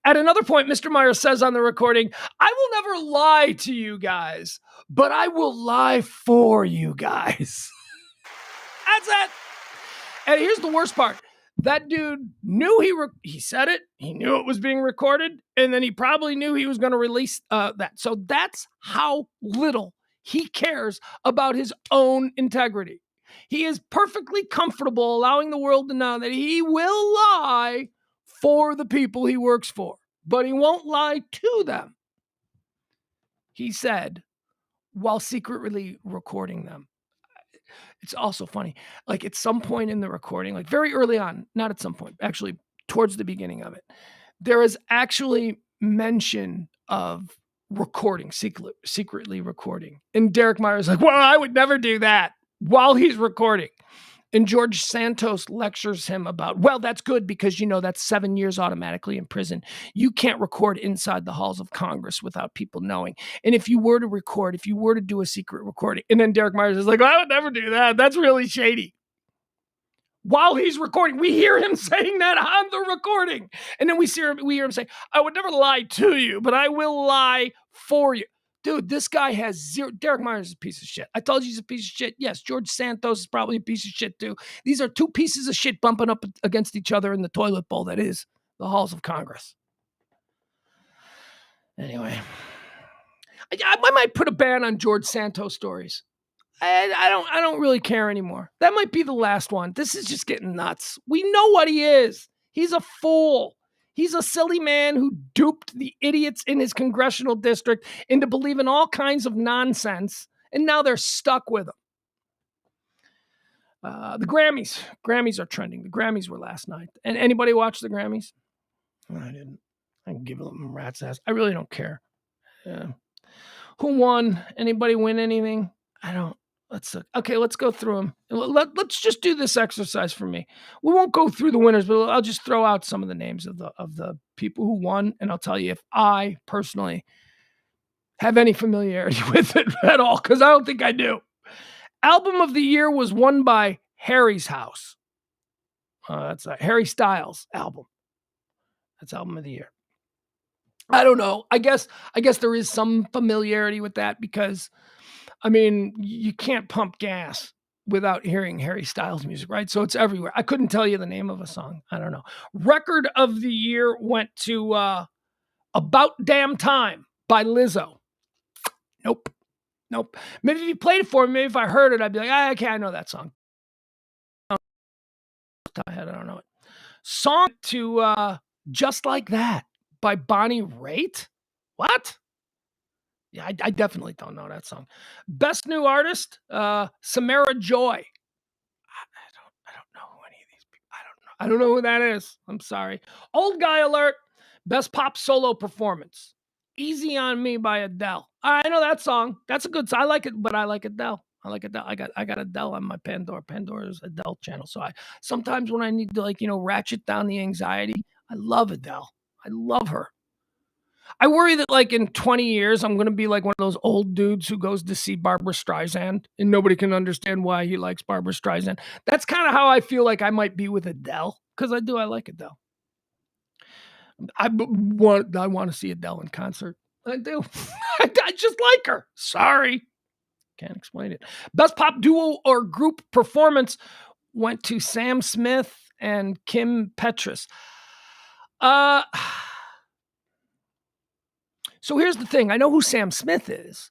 At another point, Mr. Myers says on the recording, "I will never lie to you guys, but I will lie for you guys." That's it. And here's the worst part. That dude knew he said it. He knew it was being recorded. And then he probably knew he was going to release that. So that's how little he cares about his own integrity. He is perfectly comfortable allowing the world to know that he will lie for the people he works for, but he won't lie to them. He said, while secretly recording them. It's also funny. Like at some point in the recording, like very early on, not at some point, actually towards the beginning of it, there is actually mention of recording, secretly recording. And Derek Myers is like, "Well, I would never do that," while he's recording. And George Santos lectures him about, "Well, that's good because, that's 7 years automatically in prison. You can't record inside the halls of Congress without people knowing. And if you were to do a secret recording," and then Derek Myers is like, "Well, I would never do that. That's really shady." While he's recording, we hear him saying that on the recording. And then we hear him say, "I would never lie to you, but I will lie for you." Dude, this guy has zero. Derek Myers is a piece of shit. I told you he's a piece of shit. Yes, George Santos is probably a piece of shit too. These are two pieces of shit bumping up against each other in the toilet bowl that is the halls of Congress. Anyway, I might put a ban on George Santos stories. I don't really care anymore. That might be the last one. This is just getting nuts. We know what he is. He's a fool. He's a silly man who duped the idiots in his congressional district into believing all kinds of nonsense, and now they're stuck with him. The Grammys are trending. The Grammys were last night. And anybody watch the Grammys? I didn't. I can give them a rat's ass. I really don't care. Who won? Anybody win anything? I don't. Let's go through them. Let's just do this exercise for me. We won't go through the winners, but I'll just throw out some of the names of the people who won, and I'll tell you if I personally have any familiarity with it at all, because I don't think I do. Album of the year was won by Harry's House. That's a Harry Styles album. That's album of the year. I don't know. I guess there is some familiarity with that because, I mean, you can't pump gas without hearing Harry Styles music, right? So it's everywhere. I couldn't tell you the name of a song. I don't know. Record of the year went to About Damn Time by Lizzo. Nope. Maybe if you played it for me, maybe if I heard it, I'd be like, okay, I know that song. I don't know it. Song to Just Like That by Bonnie Raitt. What? Yeah, I definitely don't know that song. Best New Artist, Samara Joy. I don't know who any of these people. I don't know who that is. I'm sorry. Old Guy Alert. Best Pop Solo Performance. Easy on Me by Adele. I know that song. That's a good song. I like it, but I like Adele. I got Adele on my Pandora. Pandora's Adele channel. So sometimes when I need to ratchet down the anxiety, I love Adele. I love her. I worry that in 20 years, I'm going to be like one of those old dudes who goes to see Barbra Streisand and nobody can understand why he likes Barbra Streisand. That's kind of how I feel like I might be with Adele, because I like Adele. I want to see Adele in concert. I do. I just like her. Sorry. Can't explain it. Best Pop Duo or Group Performance went to Sam Smith and Kim Petras. So here's the thing. I know who Sam Smith is.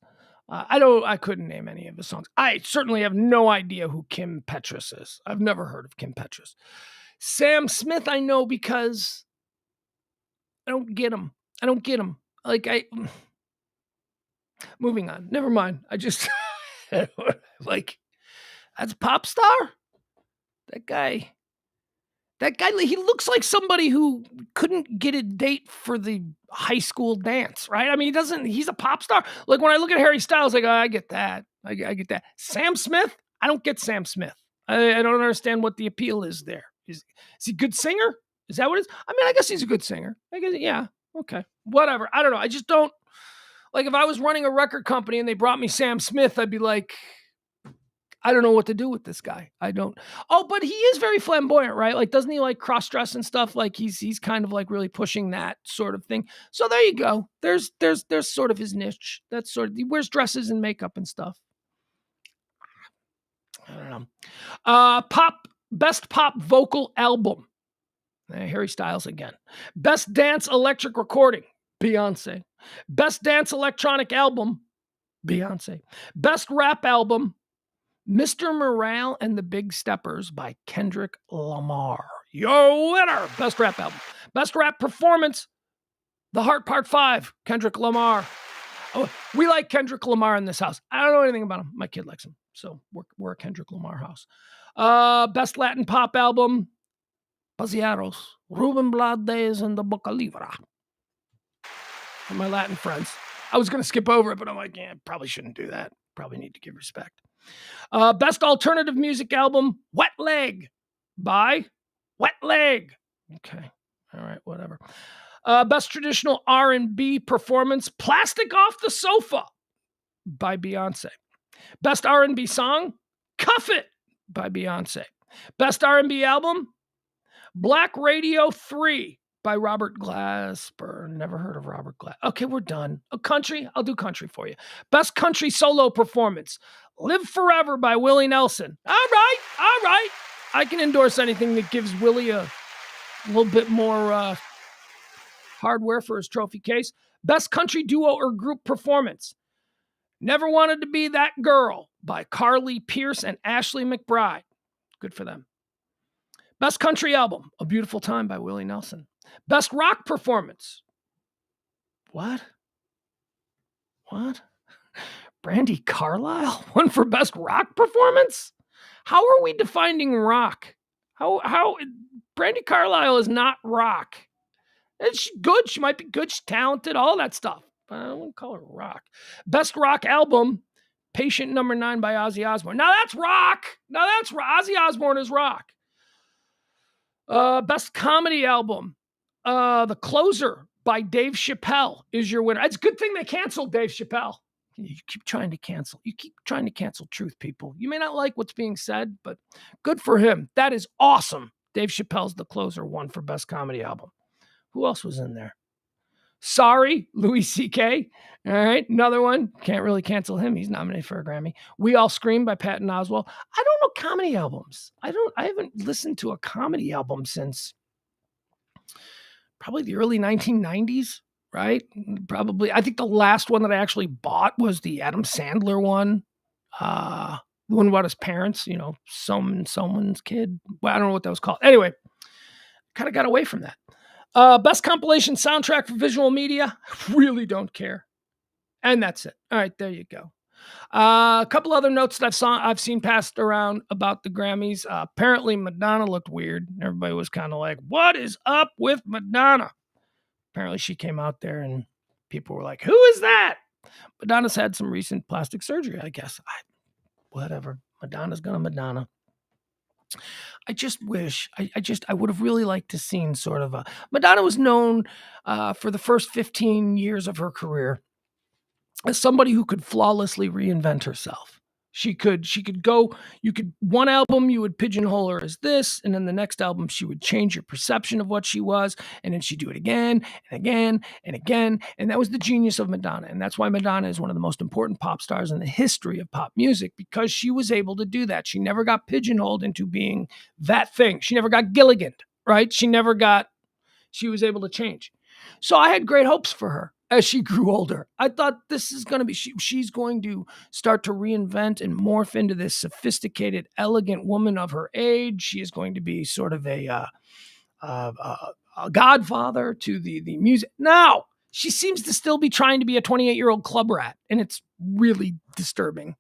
I couldn't name any of his songs. I certainly have no idea who Kim Petras is. I've never heard of Kim Petras. Sam Smith, I know because I don't get him. Like, moving on. Never mind. I just, like, that's pop star? That guy, he looks like somebody who couldn't get a date for the high school dance, right? I mean, he's a pop star. Like, when I look at Harry Styles, like, oh, I get that. I get that. Sam Smith? I don't get Sam Smith. I don't understand what the appeal is there. Is he a good singer? Is that what it is? I mean, I guess he's a good singer. I guess, yeah. Okay. Whatever. I don't know. I just don't, like, if I was running a record company and they brought me Sam Smith, I'd be like, I don't know what to do with this guy. I don't. Oh, but he is very flamboyant, right? Like, doesn't he like cross dress and stuff? Like, he's kind of like really pushing that sort of thing. So there you go. There's sort of his niche. That's sort of, he wears dresses and makeup and stuff. I don't know. Best pop vocal album. Harry Styles again. Best dance electric recording. Beyonce. Best dance electronic album. Beyonce. Best rap album. Mr. Morale and the Big Steppers by Kendrick Lamar. Your winner. Best rap album. Best rap performance. The Heart Part 5. Kendrick Lamar. Oh, we like Kendrick Lamar in this house. I don't know anything about him. My kid likes him. So we're a Kendrick Lamar house. Best Latin pop album. Pasearos. Ruben Blades and the Boca Libre. For my Latin friends. I was going to skip over it, but I'm like, yeah, probably shouldn't do that. Probably need to give respect. Best alternative music album, Wet Leg by Wet Leg. Okay. All right, whatever. Best traditional R&B performance, Plastic Off the Sofa by Beyonce. Best R&B song, Cuff It by Beyonce. Best R&B album, Black Radio 3 by Robert Glasper. Never heard of Robert Glasper. Okay, we're done. A country? I'll do country for you. Best country solo performance, Live Forever by Willie Nelson. All right. I can endorse anything that gives Willie a little bit more hardware for his trophy case. Best country duo or group performance, Never Wanted to Be That Girl by Carly Pearce and Ashley McBride. Good for them. Best country album, A Beautiful Time by Willie Nelson. Best rock performance. What? Brandi Carlile won for best rock performance? How are we defining rock? How Brandi Carlile is not rock. It's good. She might be good. She's talented, all that stuff. But I don't call her rock. Best rock album, Patient Number 9 by Ozzy Osbourne. Now that's rock. Ozzy Osbourne is rock. Best comedy album, The Closer by Dave Chappelle is your winner. It's a good thing they canceled Dave Chappelle. You keep trying to cancel. Truth, people. You may not like what's being said, but good for him. That is awesome. Dave Chappelle's The Closer won for best comedy album. Who else was in there? Sorry, Louis C.K. All right, another one. Can't really cancel him. He's nominated for a Grammy. We All Scream by Patton Oswalt. I don't know comedy albums. I haven't listened to a comedy album since probably the early 1990s, right? Probably. I think the last one that I actually bought was the Adam Sandler one. The one about his parents, someone's kid. Well, I don't know what that was called. Anyway, kind of got away from that. Best compilation soundtrack for visual media, really don't care. And that's it. All right, there you go. A couple other notes that I've seen passed around about the Grammys. Apparently Madonna looked weird. Everybody was kind of like, what is up with Madonna? Apparently she came out there and people were like, who is that? Madonna's had some recent plastic surgery, I guess. Whatever. Madonna's gonna Madonna. I just wish, I would have really liked to seen sort of Madonna was known for the first 15 years of her career as somebody who could flawlessly reinvent herself. She could go, one album, you would pigeonhole her as this, and then the next album, she would change your perception of what she was, and then she'd do it again, and again, and again, and that was the genius of Madonna, and that's why Madonna is one of the most important pop stars in the history of pop music, because she was able to do that. She never got pigeonholed into being that thing. She never got Gilligan'd, right? She was able to change. So I had great hopes for her. as she grew older. I thought this is going to be, she's going to start to reinvent and morph into this sophisticated, elegant woman of her age. She is going to be sort of a godfather to the music. Now, she seems to still be trying to be a 28-year-old club rat, and it's really disturbing.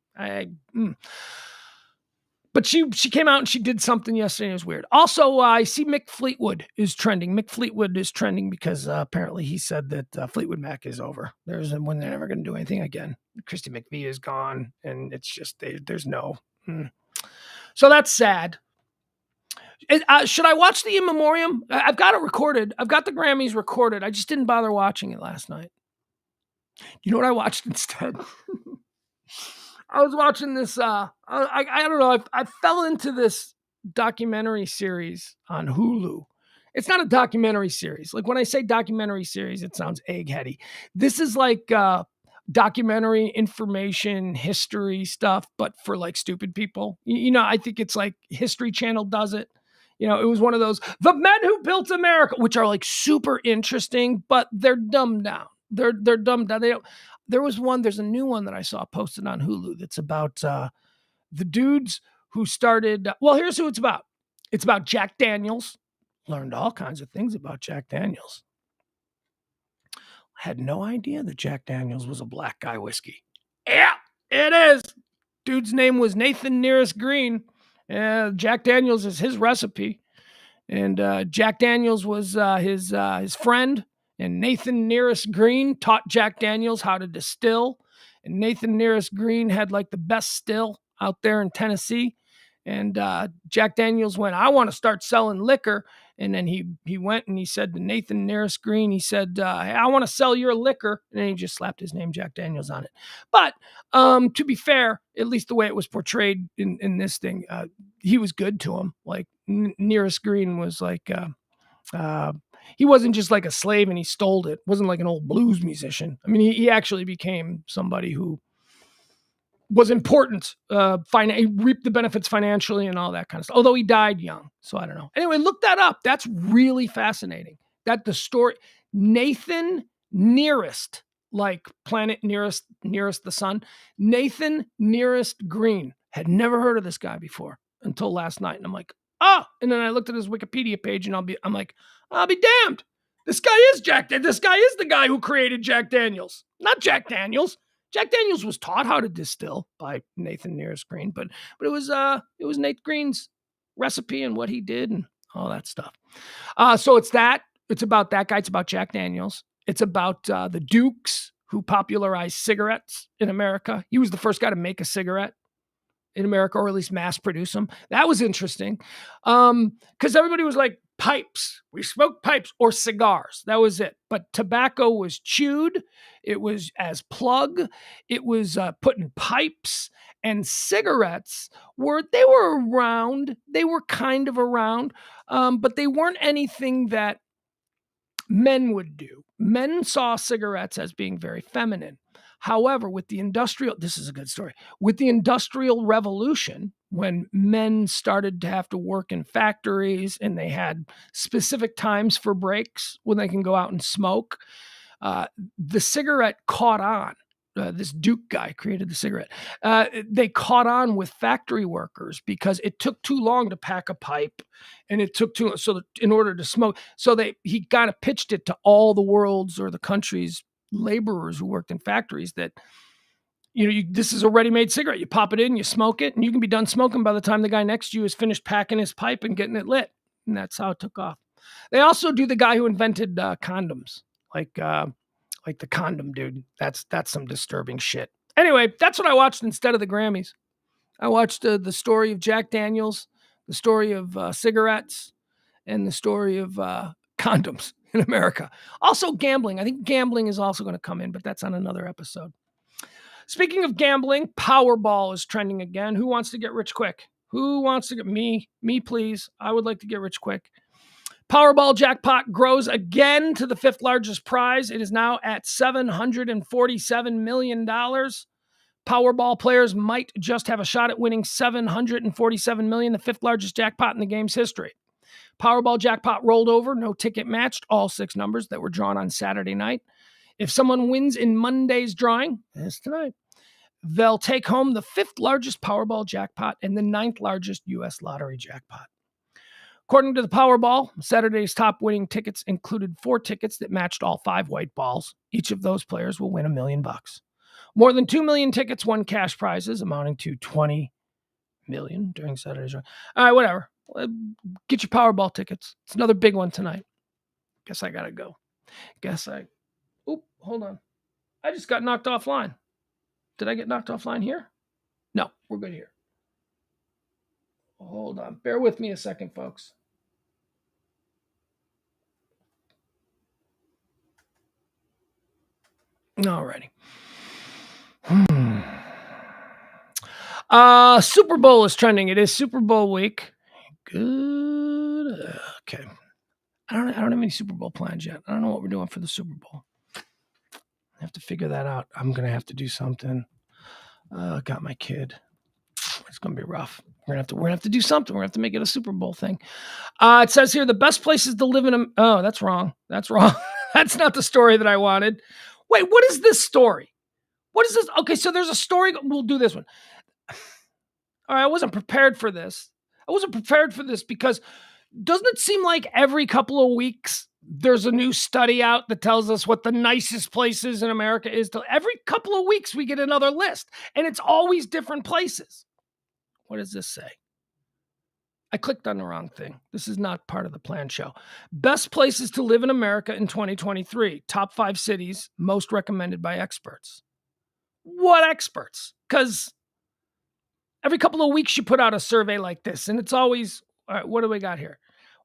But she came out and she did something yesterday, and it was weird. Also, I see Mick Fleetwood is trending. Mick Fleetwood is trending because apparently he said that Fleetwood Mac is over. There's when they're never going to do anything again. Christy McVie is gone, and it's just there's no. So that's sad. Should I watch the In Memoriam? I've got it recorded. I've got the Grammys recorded. I just didn't bother watching it last night. You know what I watched instead? I was watching this. I don't know. I fell into this documentary series on Hulu. It's not a documentary series. Like when I say documentary series, it sounds eggheady. This is like documentary information, history stuff, but for like stupid people. I think it's like History Channel does it. It was one of those, The Men Who Built America, which are like super interesting, but they're dumbed down. They're dumbed down. There's a new one that I saw posted on Hulu that's about the dudes who started, here's who it's about. It's about Jack Daniels. Learned all kinds of things about Jack Daniels. I had no idea that Jack Daniels was a black guy whiskey. Yeah, it is. Dude's name was Nathan Nearest Green. Jack Daniels is his recipe. And Jack Daniels was his friend. And Nathan Nearest Green taught Jack Daniels how to distill. And Nathan Nearest Green had like the best still out there in Tennessee. And Jack Daniels went, I want to start selling liquor. And then he went and he said to Nathan Nearest Green, he said, hey, I want to sell your liquor. And then he just slapped his name, Jack Daniels, on it. But to be fair, at least the way it was portrayed in this thing, he was good to him. Like Nearest Green was like, he wasn't just like a slave and he stole it. Wasn't like an old blues musician. I mean, he actually became somebody who was important, he reaped the benefits financially and all that kind of stuff. Although he died young, so I don't know. Anyway, look that up. That's really fascinating. That the story, Nathan Nearest, like planet nearest the sun, Nathan Nearest Green. Had never heard of this guy before until last night, and I'm like, and then I looked at his Wikipedia page, and I'm like, I'll be damned. This guy is the guy who created Jack Daniels, not Jack Daniels. Jack Daniels was taught how to distill by Nathan Nearest Green, but it was Nate Green's recipe and what he did and all that stuff. So it's about that guy. It's about Jack Daniels. It's about the Dukes who popularized cigarettes in America. He was the first guy to make a cigarette in America, or at least mass produce them. That was interesting. Because everybody was like, pipes. We smoked pipes or cigars. That was it. But tobacco was chewed. It was as plug. It was put in pipes. And cigarettes were around. They were kind of around. But they weren't anything that men would do. Men saw cigarettes as being very feminine. However, this is a good story. With the Industrial Revolution, when men started to have to work in factories and they had specific times for breaks when they can go out and smoke, the cigarette caught on. This Duke guy created the cigarette. They caught on with factory workers because it took too long to pack a pipe, and it took too so in order to smoke. So he kind of pitched it to all the world's or the country's laborers who worked in factories that this is a ready-made cigarette. You pop it in, you smoke it, and you can be done smoking by the time the guy next to you is finished packing his pipe and getting it lit. And that's how it took off. They also do the guy who invented condoms, like the condom dude. That's some disturbing shit. Anyway, that's what I watched instead of the Grammys. I watched the story of Jack Daniels, the story of cigarettes, and the story of condoms in America. Also gambling. I think gambling is also going to come in, but that's on another episode. Speaking of gambling, Powerball is trending again. Who wants to get rich quick? Who wants to get me? Me, please. I would like to get rich quick. Powerball jackpot grows again to the fifth largest prize. It is now at $747 million. Powerball players might just have a shot at winning $747 million, the fifth largest jackpot in the game's history. Powerball jackpot rolled over, no ticket matched, all six numbers that were drawn on Saturday night. If someone wins in Monday's drawing, that's tonight, they'll take home the 5th largest Powerball jackpot and the 9th largest U.S. lottery jackpot. According to the Powerball, Saturday's top winning tickets included 4 tickets that matched all 5 white balls. Each of those players will win $1 million. More than 2 million tickets won cash prizes amounting to $20 million during Saturday's drawing. All right, whatever. Get your Powerball tickets. It's another big one tonight. Guess I gotta go. Hold on. I just got knocked offline. Did I get knocked offline here? No, we're good here. Hold on. Bear with me a second, folks. Alrighty. Super Bowl is trending. It is Super Bowl week. Good. Okay. I don't have any Super Bowl plans yet. I don't know what we're doing for the Super Bowl. I have to figure that out. I'm gonna have to do something. Got my kid. It's gonna be rough. We're gonna have to do something. We're gonna have to make it a Super Bowl thing. It says here the best places to live in. Oh, that's wrong. That's wrong. That's not the story that I wanted. Wait, what is this story? What is this? Okay, so there's a story. We'll do this one. All right, I wasn't prepared for this. Because doesn't it seem like every couple of weeks there's a new study out that tells us what the nicest places in America is? Every couple of weeks we get another list, and it's always different places. What does this say? I clicked on the wrong thing. This is not part of the plan show. Best places to live in America in 2023. Top 5 cities most recommended by experts. What experts? Because every couple of weeks you put out a survey like this, and it's always, all right, what do we got here?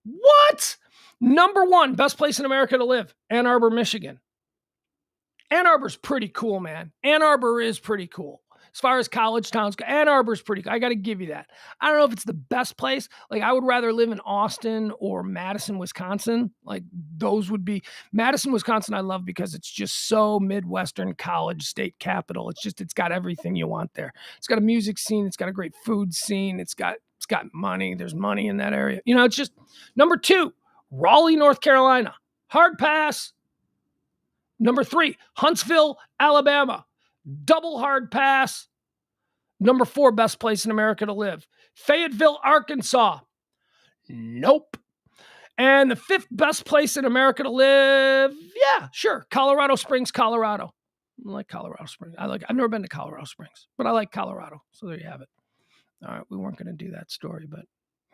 What? Number 1, best place in America to live, Ann Arbor, Michigan. Ann Arbor's pretty cool, man. Ann Arbor is pretty cool. As far as college towns go, Ann Arbor's pretty cool. I got to give you that. I don't know if it's the best place. Like, I would rather live in Austin or Madison, Wisconsin. Like, those would be... Madison, Wisconsin, I love because it's just so Midwestern college state capital. It's got everything you want there. It's got a music scene. It's got a great food scene. It's got money. There's money in that area. You know, it's just... Number 2, Raleigh, North Carolina. Hard pass. Number 3, Huntsville, Alabama. Double hard pass. Number 4, best place in America to live, Fayetteville, Arkansas. Nope. And the 5th best place in America to live, yeah, sure, Colorado Springs, Colorado. I like Colorado Springs. I've never been to Colorado Springs, but I like Colorado. So there you have it. All right, we weren't going to do that story, but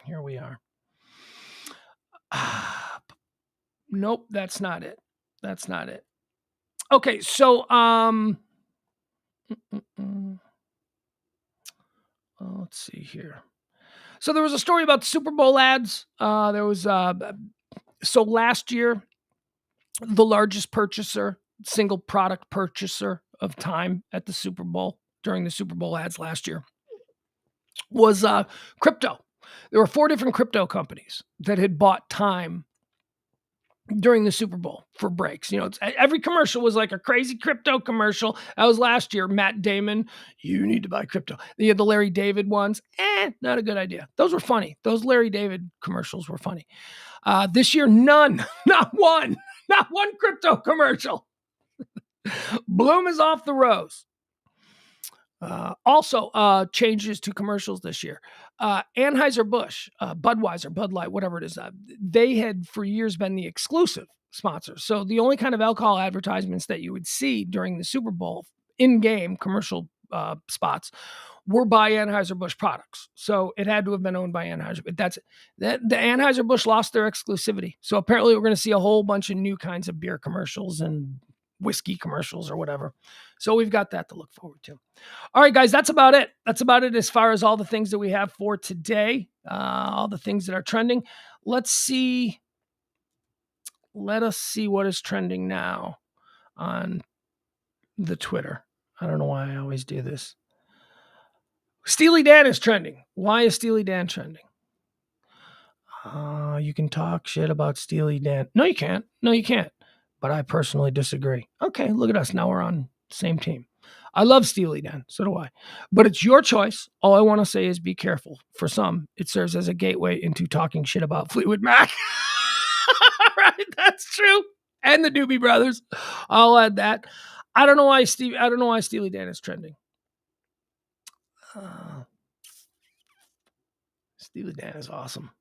here we are. Nope, that's not it. Okay, so let's see here. So there was a story about the Super Bowl ads. So last year, the largest single product purchaser of time at the Super Bowl during the Super Bowl ads last year was crypto. There were 4 different crypto companies that had bought time during the Super Bowl for breaks. You know, every commercial was like a crazy crypto commercial. That was last year. Matt Damon, you need to buy crypto. You had the Larry David ones. Not a good idea. Those were funny. Those Larry David commercials were funny. This year, none. Not one crypto commercial. Bloom is off the rose. Also, changes to commercials this year. Anheuser-Busch, Budweiser, Bud Light, whatever it is, they had for years been the exclusive sponsor. So the only kind of alcohol advertisements that you would see during the Super Bowl in-game commercial spots were by Anheuser-Busch products. So it had to have been owned by Anheuser. But the Anheuser-Busch lost their exclusivity. So apparently we're going to see a whole bunch of new kinds of beer commercials and whiskey commercials or whatever. So we've got that to look forward to. All right, guys, that's about it. That's about it as far as all the things that we have for today, all the things that are trending. Let us see what is trending now on the Twitter. I don't know why I always do this. Steely Dan is trending. Why is Steely Dan trending? You can talk shit about Steely Dan. No, you can't. But I personally disagree. Okay, look at us. Now we're on the same team. I love Steely Dan. So do I. But it's your choice. All I want to say is be careful. For some, it serves as a gateway into talking shit about Fleetwood Mac. All right, that's true. And the Doobie Brothers. I'll add that. I don't know why Steely Dan is trending. Steely Dan is awesome.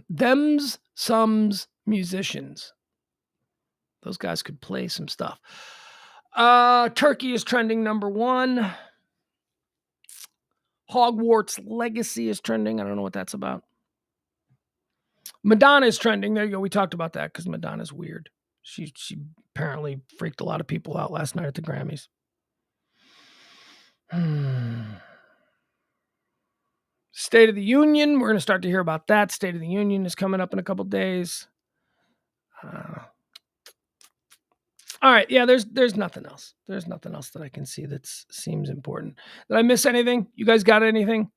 Them's some musicians. Those guys could play some stuff. Turkey is trending number 1. Hogwarts Legacy is trending. I don't know what that's about. Madonna is trending. There you go. We talked about that because Madonna's weird. She apparently freaked a lot of people out last night at the Grammys. State of the Union. We're going to start to hear about that. State of the Union is coming up in a couple days. All right. Yeah, there's nothing else. There's nothing else that I can see that seems important. Did I miss anything? You guys got anything?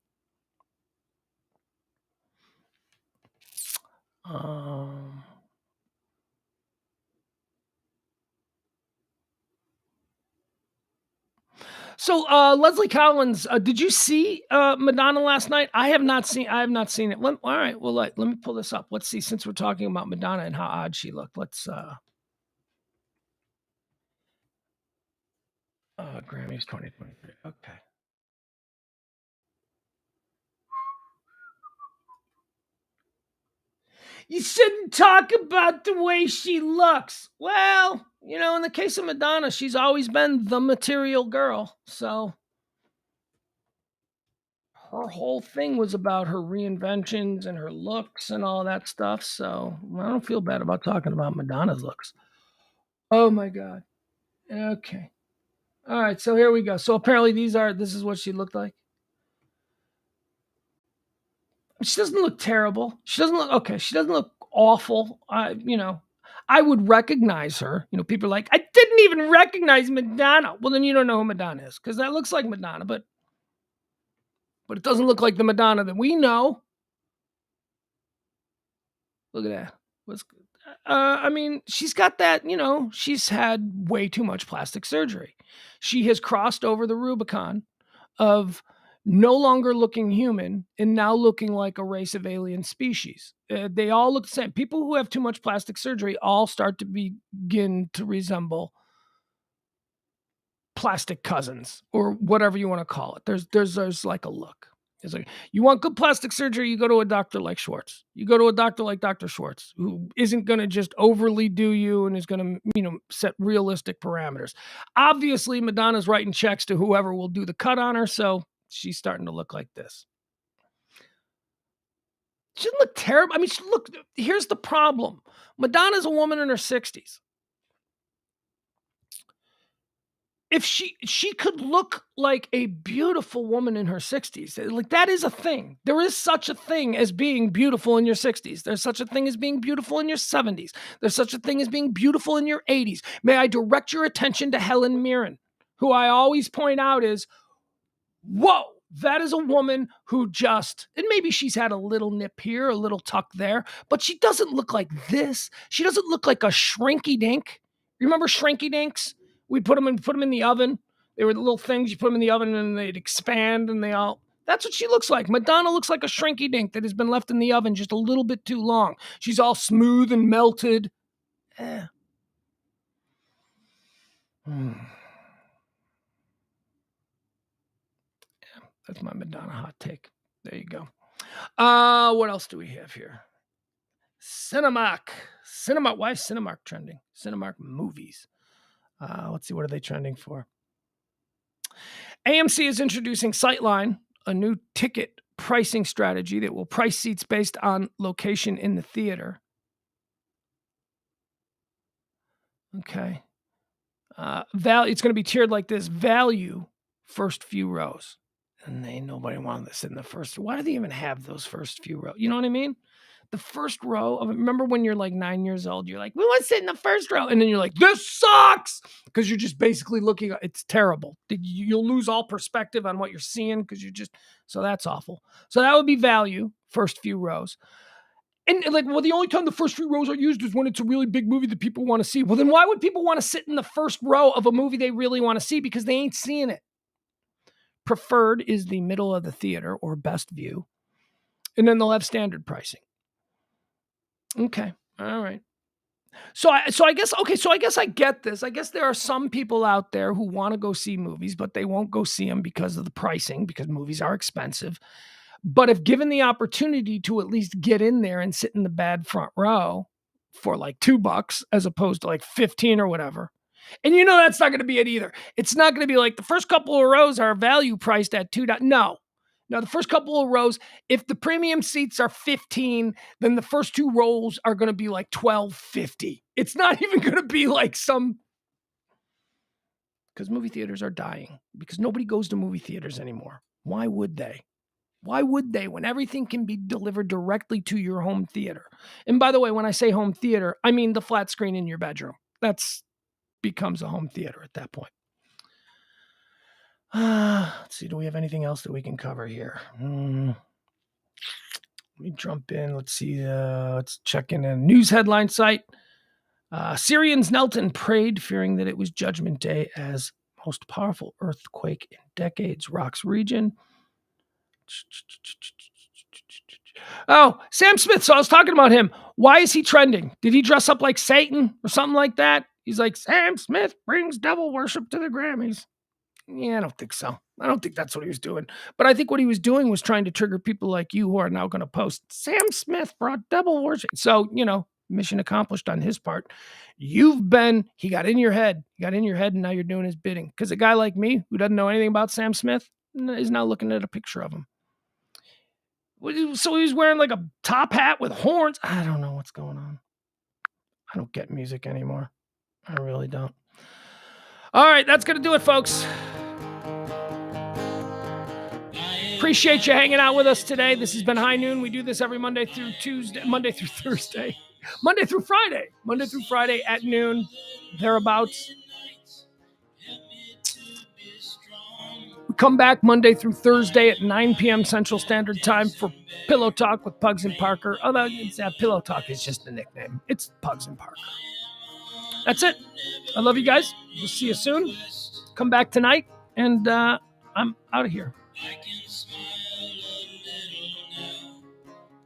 So Leslie Collins, did you see Madonna last night? I have not seen it. All right. Well, let me pull this up. Let's see, since we're talking about Madonna and how odd she looked. Let's Grammys 2023. Okay. You shouldn't talk about the way she looks. Well, in the case of Madonna, she's always been the material girl. So her whole thing was about her reinventions and her looks and all that stuff. So I don't feel bad about talking about Madonna's looks. Oh my God. Okay. All right. So here we go. So apparently this is what she looked like. She doesn't look terrible. She doesn't look awful. I would recognize her. People are like, I didn't even recognize Madonna. Well, then you don't know who Madonna is, because that looks like Madonna, but it doesn't look like the Madonna that we know. Look at that. She's got that, she's had way too much plastic surgery. She has crossed over the Rubicon of no longer looking human and now looking like a race of alien species. They all look the same. People who have too much plastic surgery all start to begin to resemble plastic cousins, or whatever you want to call it. There's like a look. It's like, you want good plastic surgery, you go to a doctor like Schwartz. You go to a doctor like Dr. Schwartz, who isn't going to just overly do you and is going to, set realistic parameters. Obviously, Madonna's writing checks to whoever will do the cut on her, so she's starting to look like this. She doesn't look terrible. Here's the problem. Madonna's a woman in her 60s. If she could look like a beautiful woman in her 60s, like, that is a thing. There is such a thing as being beautiful in your 60s. There's such a thing as being beautiful in your 70s. There's such a thing as being beautiful in your 80s. May I direct your attention to Helen Mirren, who I always point out is, whoa, that is a woman who and maybe she's had a little nip here, a little tuck there, but she doesn't look like this. She doesn't look like a shrinky dink. Remember shrinky dinks? We put them in the oven. They were the little things you put them in the oven and they'd expand, and that's what she looks like. Madonna looks like a shrinky dink that has been left in the oven just a little bit too long. She's all smooth and melted. That's my Madonna hot take. There you go. What else do we have here? Cinemark. Why is Cinemark trending? Cinemark movies. Let's see, what are they trending for? AMC is introducing Sightline, a new ticket pricing strategy that will price seats based on location in the theater. Okay. It's going to be tiered like this: value, first few rows. And nobody wanted to sit in the first. Why do they even have those first few rows? You know what I mean? The first row of, remember when you're like 9 years old, you're like, we want to sit in the first row. And then you're like, this sucks. Because you're just basically looking, it's terrible. You'll lose all perspective on what you're seeing because so that's awful. So that would be value, first few rows. And like, well, the only time the first few rows are used is when it's a really big movie that people want to see. Well, then why would people want to sit in the first row of a movie they really want to see? Because they ain't seeing it. Preferred is the middle of the theater, or best view. And then they'll have standard pricing. Okay. All right. So I guess I get this. I guess there are some people out there who want to go see movies, but they won't go see them because of the pricing, because movies are expensive. But if given the opportunity to at least get in there and sit in the bad front row for like $2 as opposed to like 15 or whatever. And that's not going to be it either. It's not going to be like the first couple of rows are value priced at $2. No. Now, the first couple of rows, if the premium seats are 15, then the first 2 rows are going to be like $12.50. It's not even going to be like because movie theaters are dying, because nobody goes to movie theaters anymore. Why would they? Why would they, when everything can be delivered directly to your home theater? And by the way, when I say home theater, I mean the flat screen in your bedroom. That's becomes a home theater at that point. Let's see, do we have anything else that we can cover here? Let me jump in. Let's see. Let's check in a news headline site. Syrians knelt and prayed, fearing that it was Judgment Day as most powerful earthquake in decades rocks region. Oh, Sam Smith. So I was talking about him. Why is he trending? Did he dress up like Satan or something like that? He's like, Sam Smith brings devil worship to the Grammys. Yeah, I don't think so. I don't think that's what he was doing. But I think what he was doing was trying to trigger people like you who are now going to post, Sam Smith brought devil worship. So, mission accomplished on his part. He got in your head. He got in your head, and now you're doing his bidding. Because a guy like me who doesn't know anything about Sam Smith is now looking at a picture of him. So he was wearing like a top hat with horns. I don't know what's going on. I don't get music anymore. I really don't. All right, that's going to do it, folks. Appreciate you hanging out with us today. This has been High Noon. We do this every Monday through Thursday, Monday through Friday at noon, thereabouts. We come back Monday through Thursday at 9 p.m. Central Standard Time for Pillow Talk with Pugs and Parker. Although Pillow Talk is just the nickname. It's Pugs and Parker. That's it. I love you guys. We'll see you soon. Come back tonight, and I'm out of here. I can smile a little now.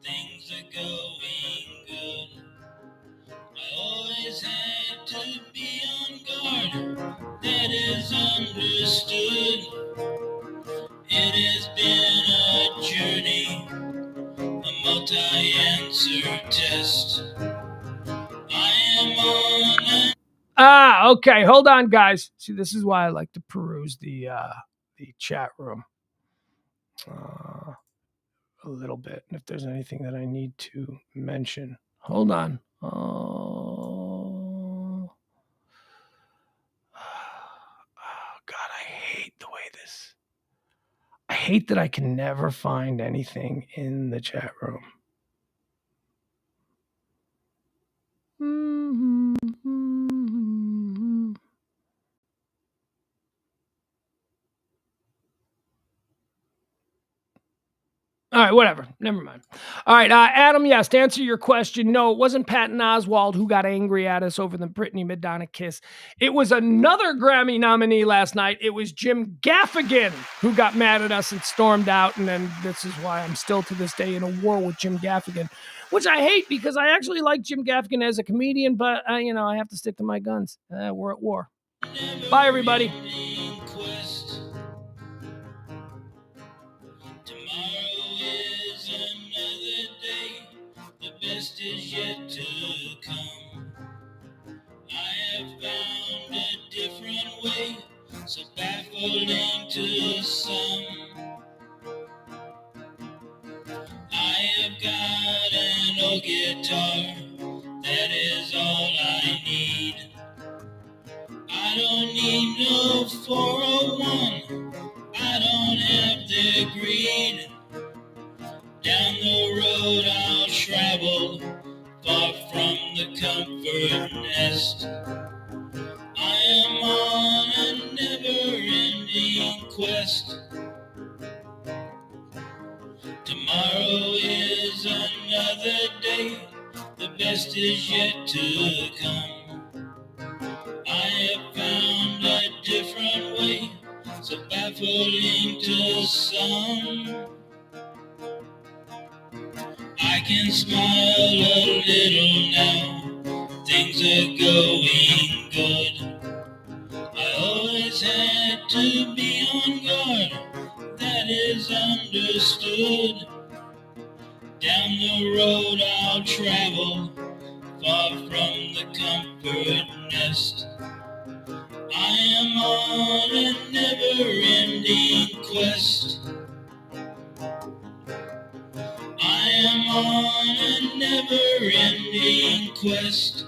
Things are going good. I always had to be on guard. That is understood. It has been a journey, a multi-answer test. I am on okay, hold on, guys. See, this is why I like to peruse the chat room a little bit. And if there's anything that I need to mention, hold on. Oh, God, I hate the way this. I hate that I can never find anything in the chat room. All right, whatever. Never mind. All right, Adam, yes, to answer your question, no, it wasn't Patton Oswalt who got angry at us over the Britney Madonna kiss. It was another Grammy nominee last night. It was Jim Gaffigan who got mad at us and stormed out, and then this is why I'm still to this day in a war with Jim Gaffigan, which I hate because I actually like Jim Gaffigan as a comedian, but, I have to stick to my guns. We're at war. Bye, everybody. Best is yet to come. I have found a different way, so baffling to some. I have got an old guitar, that is all I need. I don't need no 401, I don't have the greed. Down the road I'll travel, far from the comfort nest. I am on a never-ending quest. Tomorrow is another day, the best is yet to come. I have found a different way, so baffling to some. I can smile a little now. Things things are going good. I always had to be on guard, that is understood. Down the road I'll travel, far from the comfort nest. I am on a never-ending quest. I am on a never-ending quest.